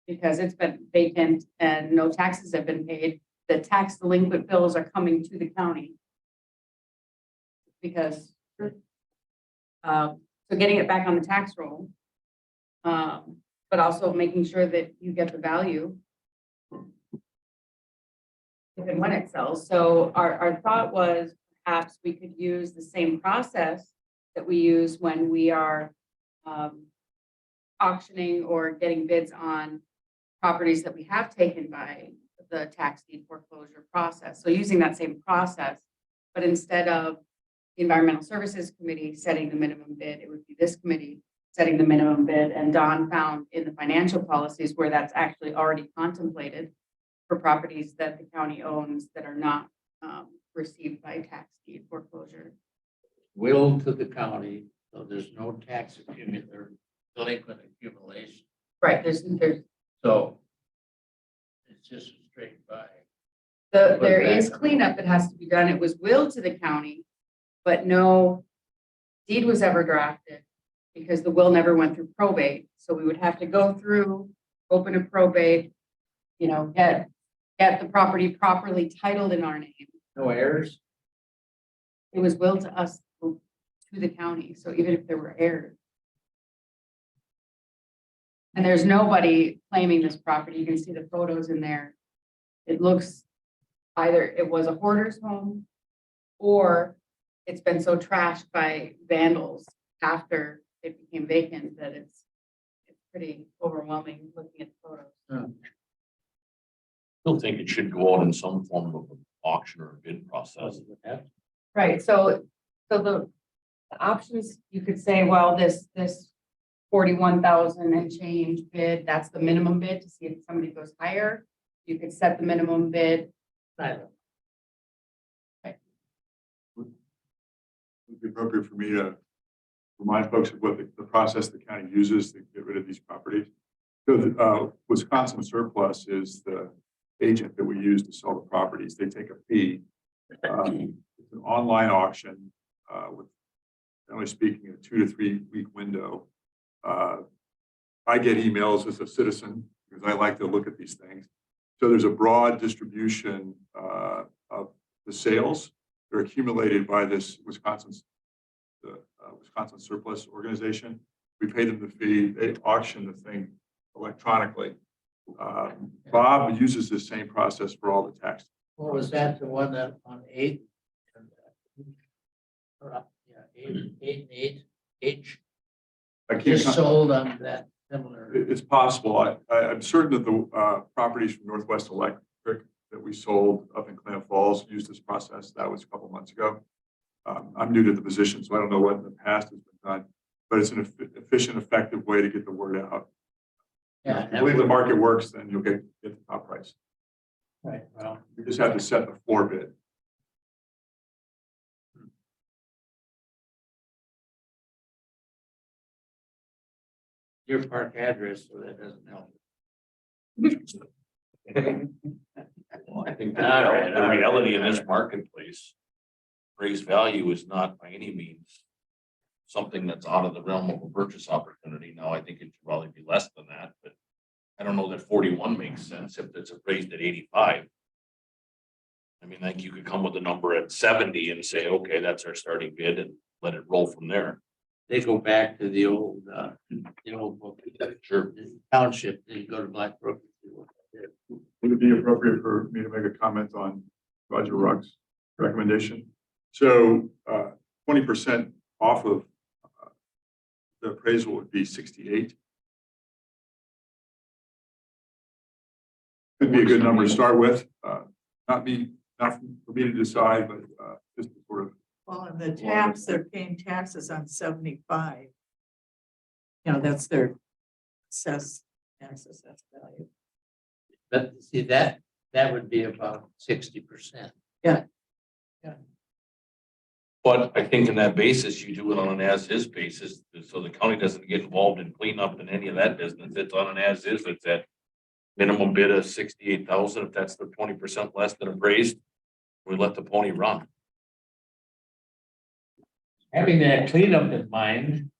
because it's been vacant and no taxes have been paid. The tax delinquent bills are coming to the county. Because, so getting it back on the tax roll. But also making sure that you get the value. If and when it sells. So our thought was perhaps we could use the same process that we use when we are auctioning or getting bids on properties that we have taken by the tax deed foreclosure process. So using that same process, but instead of the Environmental Services Committee setting the minimum bid, it would be this committee setting the minimum bid. And Don found in the financial policies where that's actually already contemplated for properties that the county owns that are not received by tax deed foreclosure. Will to the county, so there's no tax or delinquent accumulation. Right, there's So it's just a straight buy. there is cleanup that has to be done. It was willed to the county, but no deed was ever drafted because the will never went through probate. So we would have to go through, open a probate, get the property properly titled in our name. No heirs? It was willed to us, to the county. So even if there were heirs. And there's nobody claiming this property. You can see the photos in there. It looks either it was a hoarder's home or it's been so trashed by vandals after it became vacant that it's pretty overwhelming looking at the photos. Still think it should go out in some form of an auction or a bid process. Right, so the options, you could say, well, this 41,000 and change bid, that's the minimum bid to see if somebody goes higher. You could set the minimum bid. Would it be appropriate for me to remind folks of what the process the county uses to get rid of these properties? So Wisconsin Surplus is the agent that we use to sell the properties. They take a fee. It's an online auction with, generally speaking, a 2 to 3 week window. I get emails as a citizen because I like to look at these things. So there's a broad distribution of the sales. They're accumulated by this Wisconsin Surplus organization. We pay them the fee. They auction the thing electronically. Bob uses the same process for all the tax. What was that, the one that on 8? Yeah, 8 and 8 H. I can't. Just sold on that similar. It's possible. I'm certain that the properties from Northwest Electric that we sold up in Clam Falls used this process. That was a couple months ago. I'm new to the position, so I don't know what in the past has been done, but it's an efficient, effective way to get the word out. Yeah. If you believe the market works, then you'll get the top price. Right, well, You just have to set the floor bid. your park address, so that doesn't help. Well, I think All right, the all right, reality in all this right. marketplace, appraised value is not by any means something that's out of the realm of a purchase opportunity. Now, I think it should probably be less than that, but I don't know that 41 makes sense if it's appraised at 85. I mean, like you could come with a number at 70 and say, okay, that's our starting bid and let it roll from there. They go back to the old book. Sure. The township, then you go to Black Brook. Would it be appropriate for me to make a comment on Roger Ruck's recommendation? So 20% off of the appraisal would be 68. Could be a good number to start with. Not for me to decide, but just to sort of. Well, and the tax, they're paying taxes on 75. You know, that's their assessed value. But see, that would be about 60%. But I think in that basis, you do it on an as-is basis, so the county doesn't get involved in cleanup and any of that business. It's on an as-is, it's at minimum bid of 68,000. If that's the 20% less than appraised, we let the pony run. Having that cleanup in mind,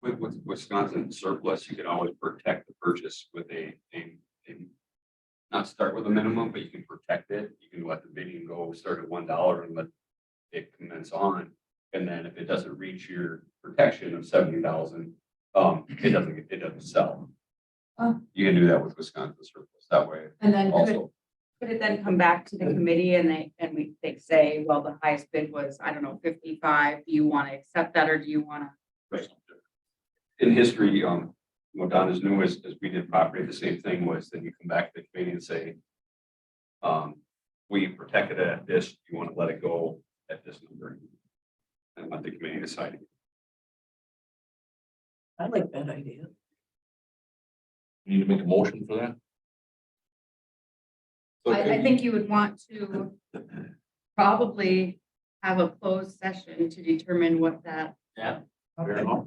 With Wisconsin surplus, you can always protect the purchase with a not start with a minimum, but you can protect it. You can let the bidding go, start at $1 and let it commence on. And then if it doesn't reach your protection of 70,000, it doesn't sell. Oh. You can do that with Wisconsin surplus that way And then also. could it then come back to the committee and they say, well, the highest bid was, I don't know, 55. Do you want to accept that or do you want to? In history, Don is new as we did property, the same thing was then you come back to the committee and say, we protected it at this, you want to let it go at this number. And let the committee decide. I like that idea. You need to make a motion for that. I think you would want to probably have a closed session to determine what that Fair enough.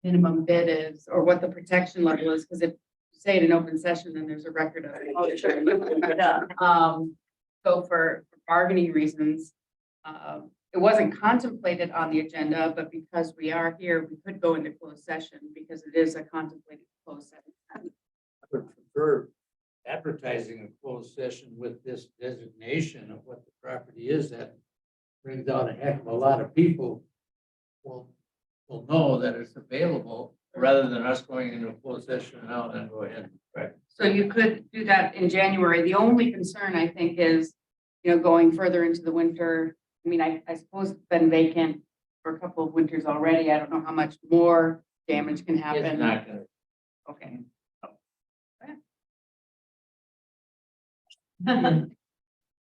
minimum bid is, or what the protection level is, because if you say it in open session, then there's a record of it. Oh, sure. So for bargaining reasons, it wasn't contemplated on the agenda, but because we are here, we could go into closed session because it is a contemplated closed session. I would prefer advertising a closed session with this designation of what the property is. That brings out a heck of a lot of people will know that it's available rather than us going into a closed session now and then go ahead. Right. So you could do that in January. The only concern I think is, going further into the winter. I mean, I suppose it's been vacant for a couple of winters already. I don't know how much more damage can It's happen. not gonna. Okay.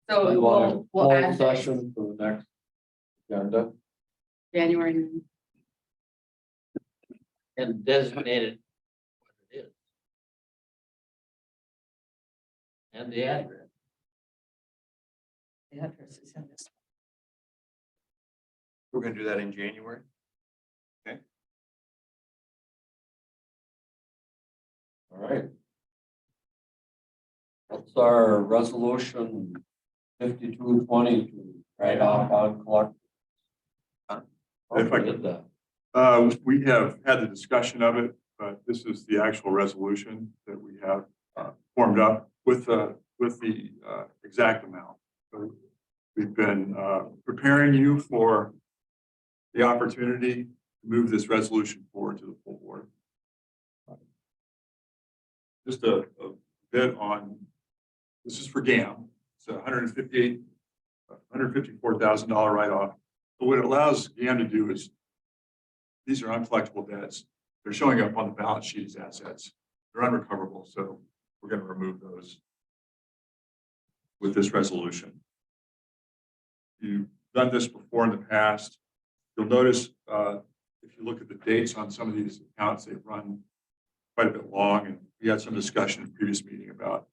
So You want we'll a add closed session for the next agenda. January. And designated what it is. And the address. The address is in this. We're gonna do that in January. All right. What's our resolution 5220 to write off on collect? If I did that. We have had the discussion of it, but this is the actual resolution that we have formed up with the exact amount. So we've been preparing you for the opportunity to move this resolution forward to the full board. Just a bit on, this is for GAM. It's $154,000 write-off. But what it allows GAM to do is, these are uncollectible debts. They're showing up on the balance sheet as assets. They're unrecoverable, so we're going to remove those with this resolution. You've done this before in the past. You'll notice if you look at the dates on some of these accounts, they've run quite a bit long, and we had some discussion in the previous meeting about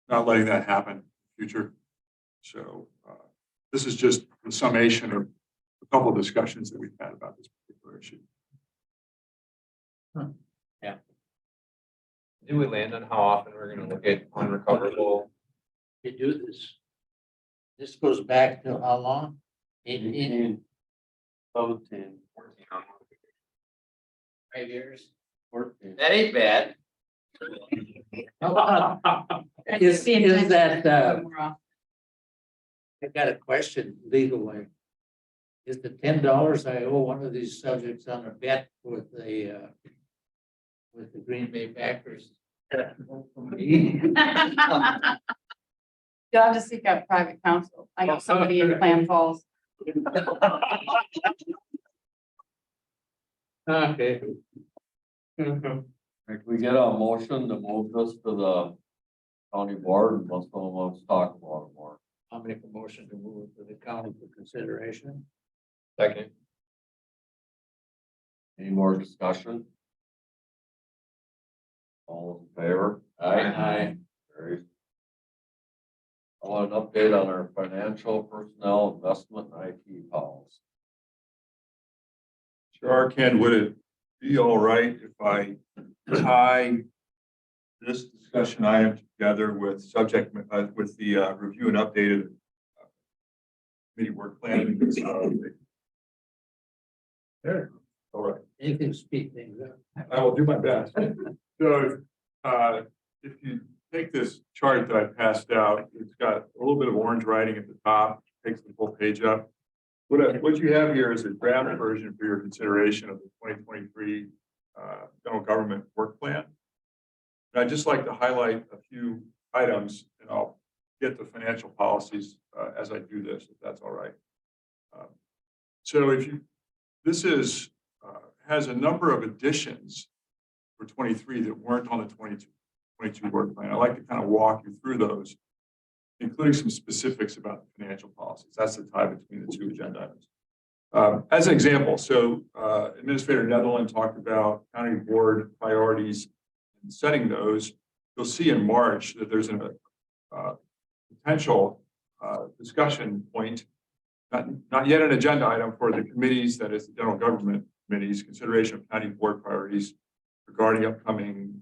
not letting that happen in the future. So this is just the summation of a couple of discussions that we've had about this particular issue. Do we land on how often we're gonna look at unrecoverable? You do this. This goes back to how long? 18, 14. 5 years. 14. That ain't bad. That's Is the intention. that, More often. I got a question legally. Is the $10 I owe one of these subjects on a bet with the Green Bay Packers? For me? You'll have to seek out private counsel. I know somebody in Clam Falls. Okay. If we get a motion to move this to the county board, unless someone wants to talk about it more. I'll make a motion to move it to the county for consideration. Second. Any more discussion? All in favor? Aye. Carries. I want an update on our financial personnel investment and IT policy. Sure, Ken, would it be all right if I tie this discussion item together with subject, with the review and updated committee work plan? There, all right. You can speed things up. I will do my best. So, if you take this chart that I passed out, it's got a little bit of orange writing at the top, takes the full page up. What you have here is a draft version for your consideration of the 2023 general government work plan. And I'd just like to highlight a few items, and I'll get the financial policies as I do this, if that's all right. So this is has a number of additions for 23 that weren't on the 22 work plan. I'd like to kind of walk you through those, including some specifics about the financial policies. That's the tie between the two agenda items. As an example, so Administrator Netherland talked about county board priorities and setting those. You'll see in March that there's a potential discussion point, not yet an agenda item for the committees, that is the general government committees, consideration of county board priorities regarding upcoming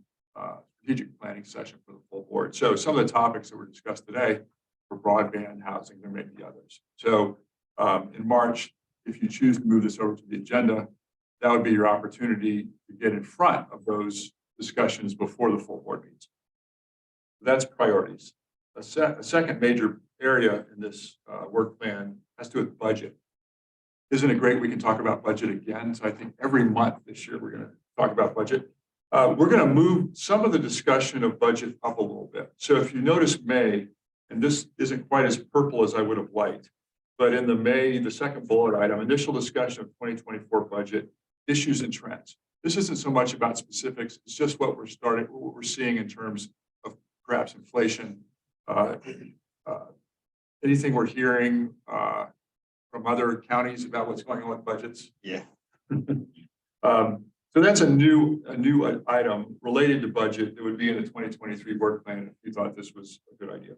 strategic planning session for the full board. So some of the topics that were discussed today were broadband, housing, there may be others. So in March, if you choose to move this over to the agenda, that would be your opportunity to get in front of those discussions before the full board meets. That's priorities. A second major area in this work plan has to do with budget. Isn't it great we can talk about budget again? So I think every month this year, we're going to talk about budget. We're going to move some of the discussion of budget up a little bit. So if you notice May, and this isn't quite as purple as I would have liked, but in the May, the second bullet item, initial discussion of 2024 budget, issues and trends. This isn't so much about specifics, it's just what we're seeing in terms of perhaps inflation, anything we're hearing from other counties about what's going on with budgets. Yeah. So that's a new item related to budget that would be in the 2023 work plan if you thought this was a good idea.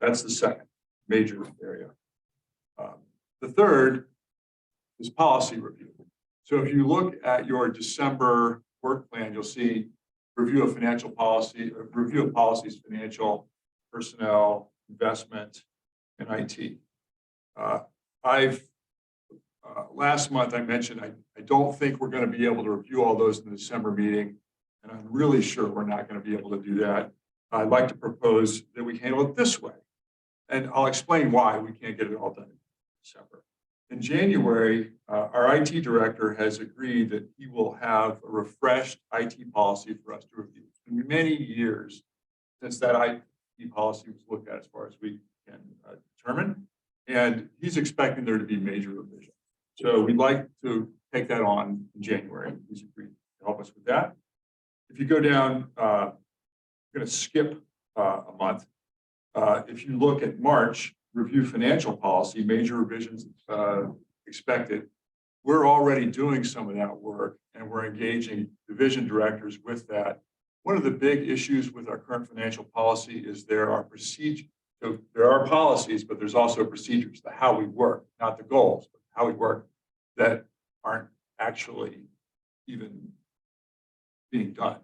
That's the second major area. The third is policy review. So if you look at your December work plan, you'll see review of financial policy, review of policies, financial, personnel, investment, and IT. Last month I mentioned I don't think we're going to be able to review all those in the December meeting, and I'm really sure we're not going to be able to do that. I'd like to propose that we handle it this way, and I'll explain why we can't get it all done in December. In January, our IT director has agreed that he will have a refreshed IT policy for us to review. It's been many years since that IT policy was looked at as far as we can determine, and he's expecting there to be major revisions. So we'd like to take that on in January. He's agreed to help us with that. If you go down, I'm going to skip a month. If you look at March, review financial policy, major revisions expected. We're already doing some of that work, and we're engaging division directors with that. One of the big issues with our current financial policy is there are procedures. So there are policies, but there's also procedures, the how we work, not the goals, but how we work, that aren't actually even being done.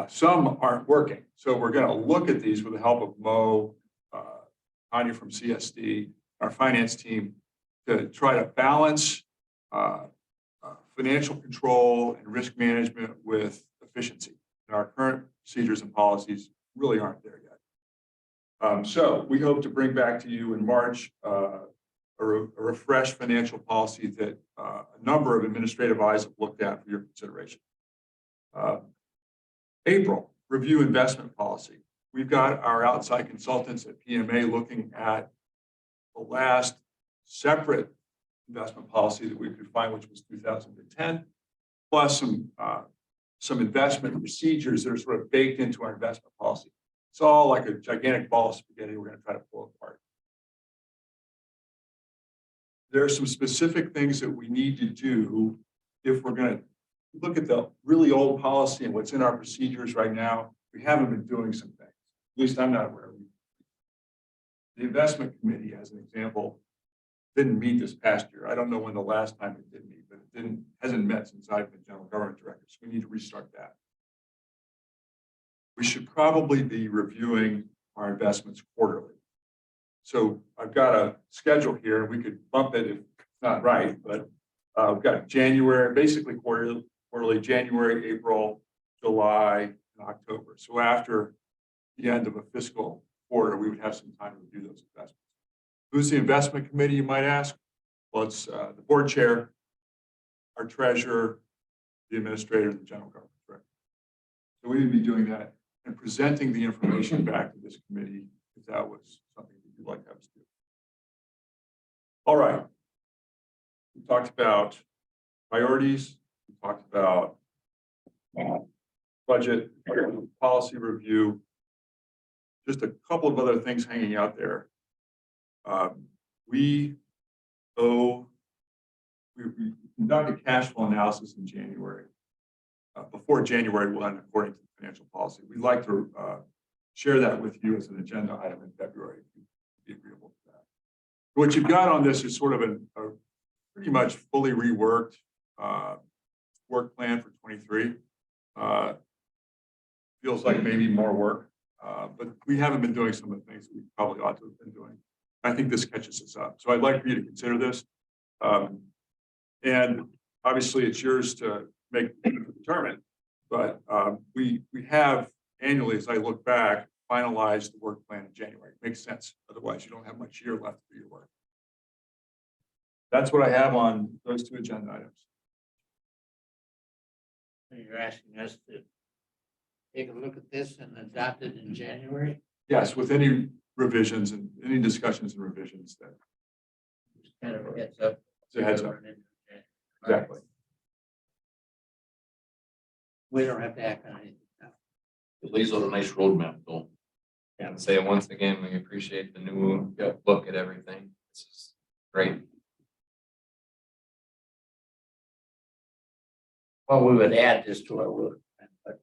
Some aren't working. So we're going to look at these with the help of Mo, Tanya from CSD, our finance team, to try to balance financial control and risk management with efficiency. And our current procedures and policies really aren't there yet. So we hope to bring back to you in March a refreshed financial policy that a number of administrative eyes have looked at for your consideration. April, review investment policy. we've got our outside consultants at PMA looking at the last separate investment policy that we could find, which was 2010, plus some investment procedures that are sort of baked into our investment policy. It's all like a gigantic ball of spaghetti we're going to try to pull apart. There are some specific things that we need to do if we're going to look at the really old policy and what's in our procedures right now. We haven't been doing some things. At least I'm not aware of. The investment committee, as an example, didn't meet this past year. I don't know when the last time it did meet, but it hasn't met since I've been general government director. So we need to restart that. We should probably be reviewing our investments quarterly. So I've got a schedule here. We could bump it if it's not right, but we've got January, basically quarterly, January, April, July, and October. So after the end of a fiscal quarter, we would have some time to review those investments. Who's the investment committee, you might ask? Well, it's the board chair, our treasurer, the administrator, and the general government director. So we would be doing that and presenting the information back to this committee if that was something that you'd like to have us do. All right. We talked about priorities. We talked about budget, policy review. Just a couple of other things hanging out there. We conducted cash flow analysis in January. Before January 1, according to the financial policy. We'd like to share that with you as an agenda item in February, if you'd be agreeable to that. What you've got on this is sort of a pretty much fully reworked work plan for 23. Feels like maybe more work, but we haven't been doing some of the things that we probably ought to have been doing. I think this catches us up. So I'd like for you to consider this. And obviously it's yours to make determine, but we have annually, as I look back, finalized the work plan in January. It makes sense. Otherwise, you don't have much year left for your work. That's what I have on those two agenda items. You're asking us to take a look at this and adopt it in January? Yes, with any revisions and any discussions and revisions that. Just kind of a heads up. It's a heads up. Exactly. We don't have to act on anything now. It lays out a nice roadmap, though. And say once again, we appreciate the new look at everything. This is great. Well, we would add this to our work plan, but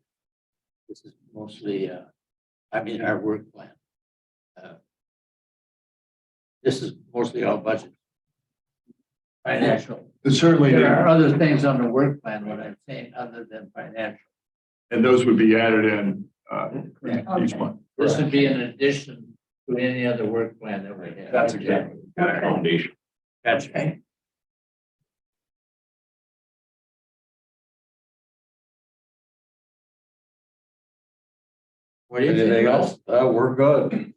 this is mostly, our work plan. This is mostly all budget. Financial. Certainly, There are other things on the work plan, what I'm saying, other than financial. and those would be added in each one. This would be in addition to any other work plan that we have. That's exactly. Foundation. Gotcha. Okay. What do you think? Anything else? We're good.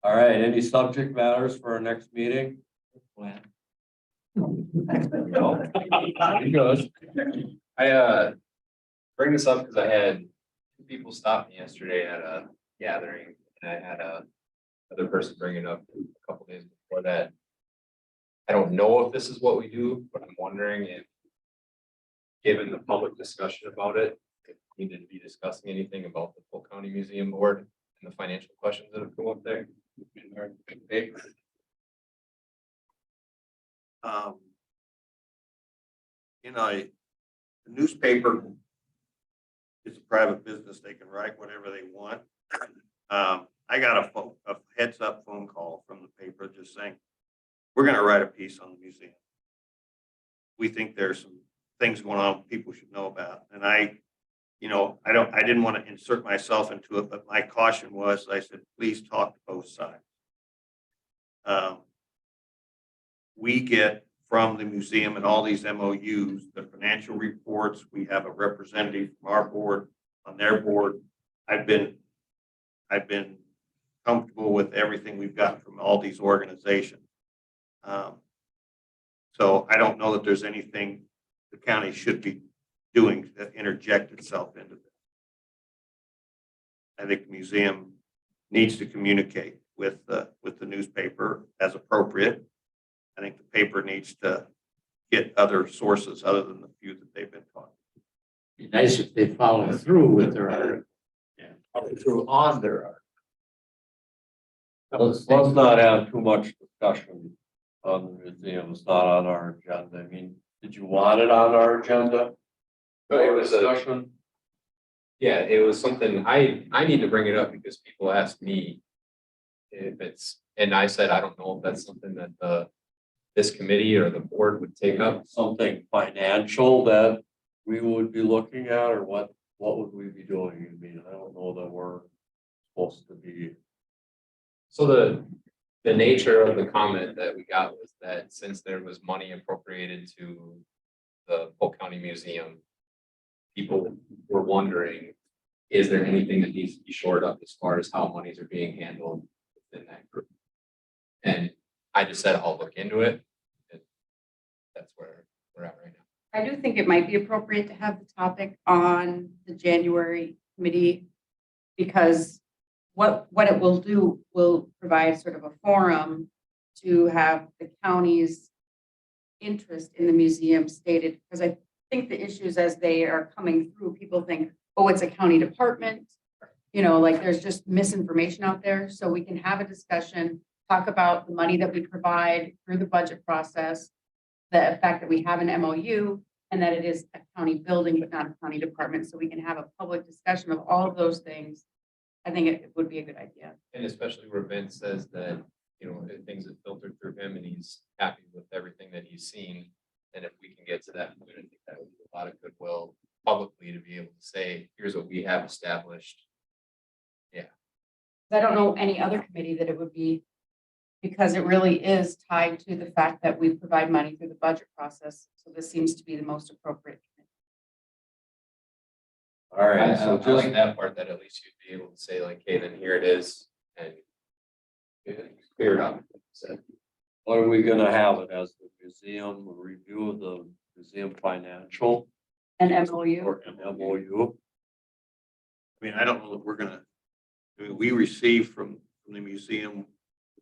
All right, any subject matters for our next meeting? Plan. No. He goes. I bring this up because I had two people stop me yesterday at a gathering, and I had other person bring it up a couple days before that. I don't know if this is what we do, but I'm wondering if, given the public discussion about it, if we need to be discussing anything about the Polk County Museum Board and the financial questions that have come up there. The newspaper is a private business. They can write whatever they want. I got a heads up phone call from the paper just saying, we're going to write a piece on the museum. We think there's some things going on people should know about. And I didn't want to insert myself into it, but my caution was, I said, please talk to both sides. We get from the museum and all these MOUs, the financial reports. We have a representative from our board on their board. I've been comfortable with everything we've gotten from all these organizations. So I don't know that there's anything the county should be doing to interject itself into this. I think the museum needs to communicate with the newspaper as appropriate. I think the paper needs to get other sources other than the few that they've been talking. Be nice if they follow through with their article. Yeah, follow through on their article. Let's not have too much discussion on the museum. It's not on our agenda. I mean, did you want it on our agenda? It was a, Discussion? yeah, it was something I need to bring it up because people ask me if it's, and I said, I don't know if that's something that this committee or the board would take up. Something financial that we would be looking at, or what would we be doing? I mean, I don't know that we're supposed to be. So the nature of the comment that we got was that since there was money appropriated to the Polk County Museum, people were wondering, is there anything that needs to be shored up as far as how monies are being handled within that group? And I just said, I'll look into it. And that's where we're at right now. I do think it might be appropriate to have the topic on the January committee, because what it will do will provide sort of a forum to have the county's interest in the museum stated, because I think the issues as they are coming through, people think, oh, it's a county department. You know, like there's just misinformation out there. So we can have a discussion, talk about the money that we provide through the budget process, the fact that we have an MOU, and that it is a county building, but not a county department. So we can have a public discussion of all of those things. I think it would be a good idea. And especially where Vince says that, you know, things have filtered through him and he's happy with everything that he's seen. And if we can get to that point, I think that would be a lot of goodwill publicly to be able to say, here's what we have established. I don't know any other committee that it would be, because it really is tied to the fact that we provide money through the budget process. So this seems to be the most appropriate. All right, I so like just, that part, that at least you'd be able to say like, hey, then here it is. And clear it up. So, what are we gonna have it as the museum, a review of the museum financial An MOU. or an MOU? I mean, I don't know that we're gonna, I mean, we receive from the museum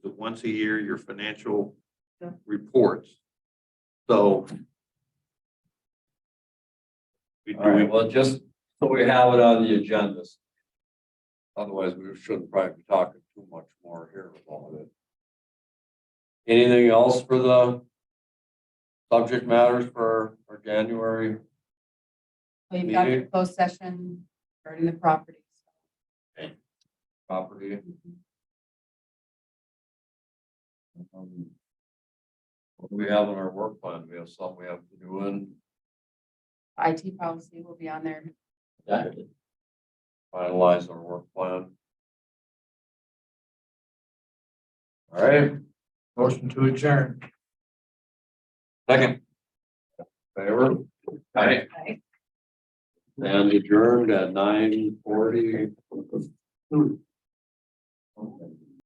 once a year, your financial Yeah. reports. So. All right, well, just so we have it on the agenda. Otherwise, we shouldn't probably be talking too much more here about it. Anything else for the subject matters for January? So you've got your Meeting. closed session regarding the properties. Property. What do we have in our work plan? We have something we have to do in IT policy will be on there. finalize our work plan. All right, Motion to adjourn. second. Favor? Aye. And adjourned at 9:40.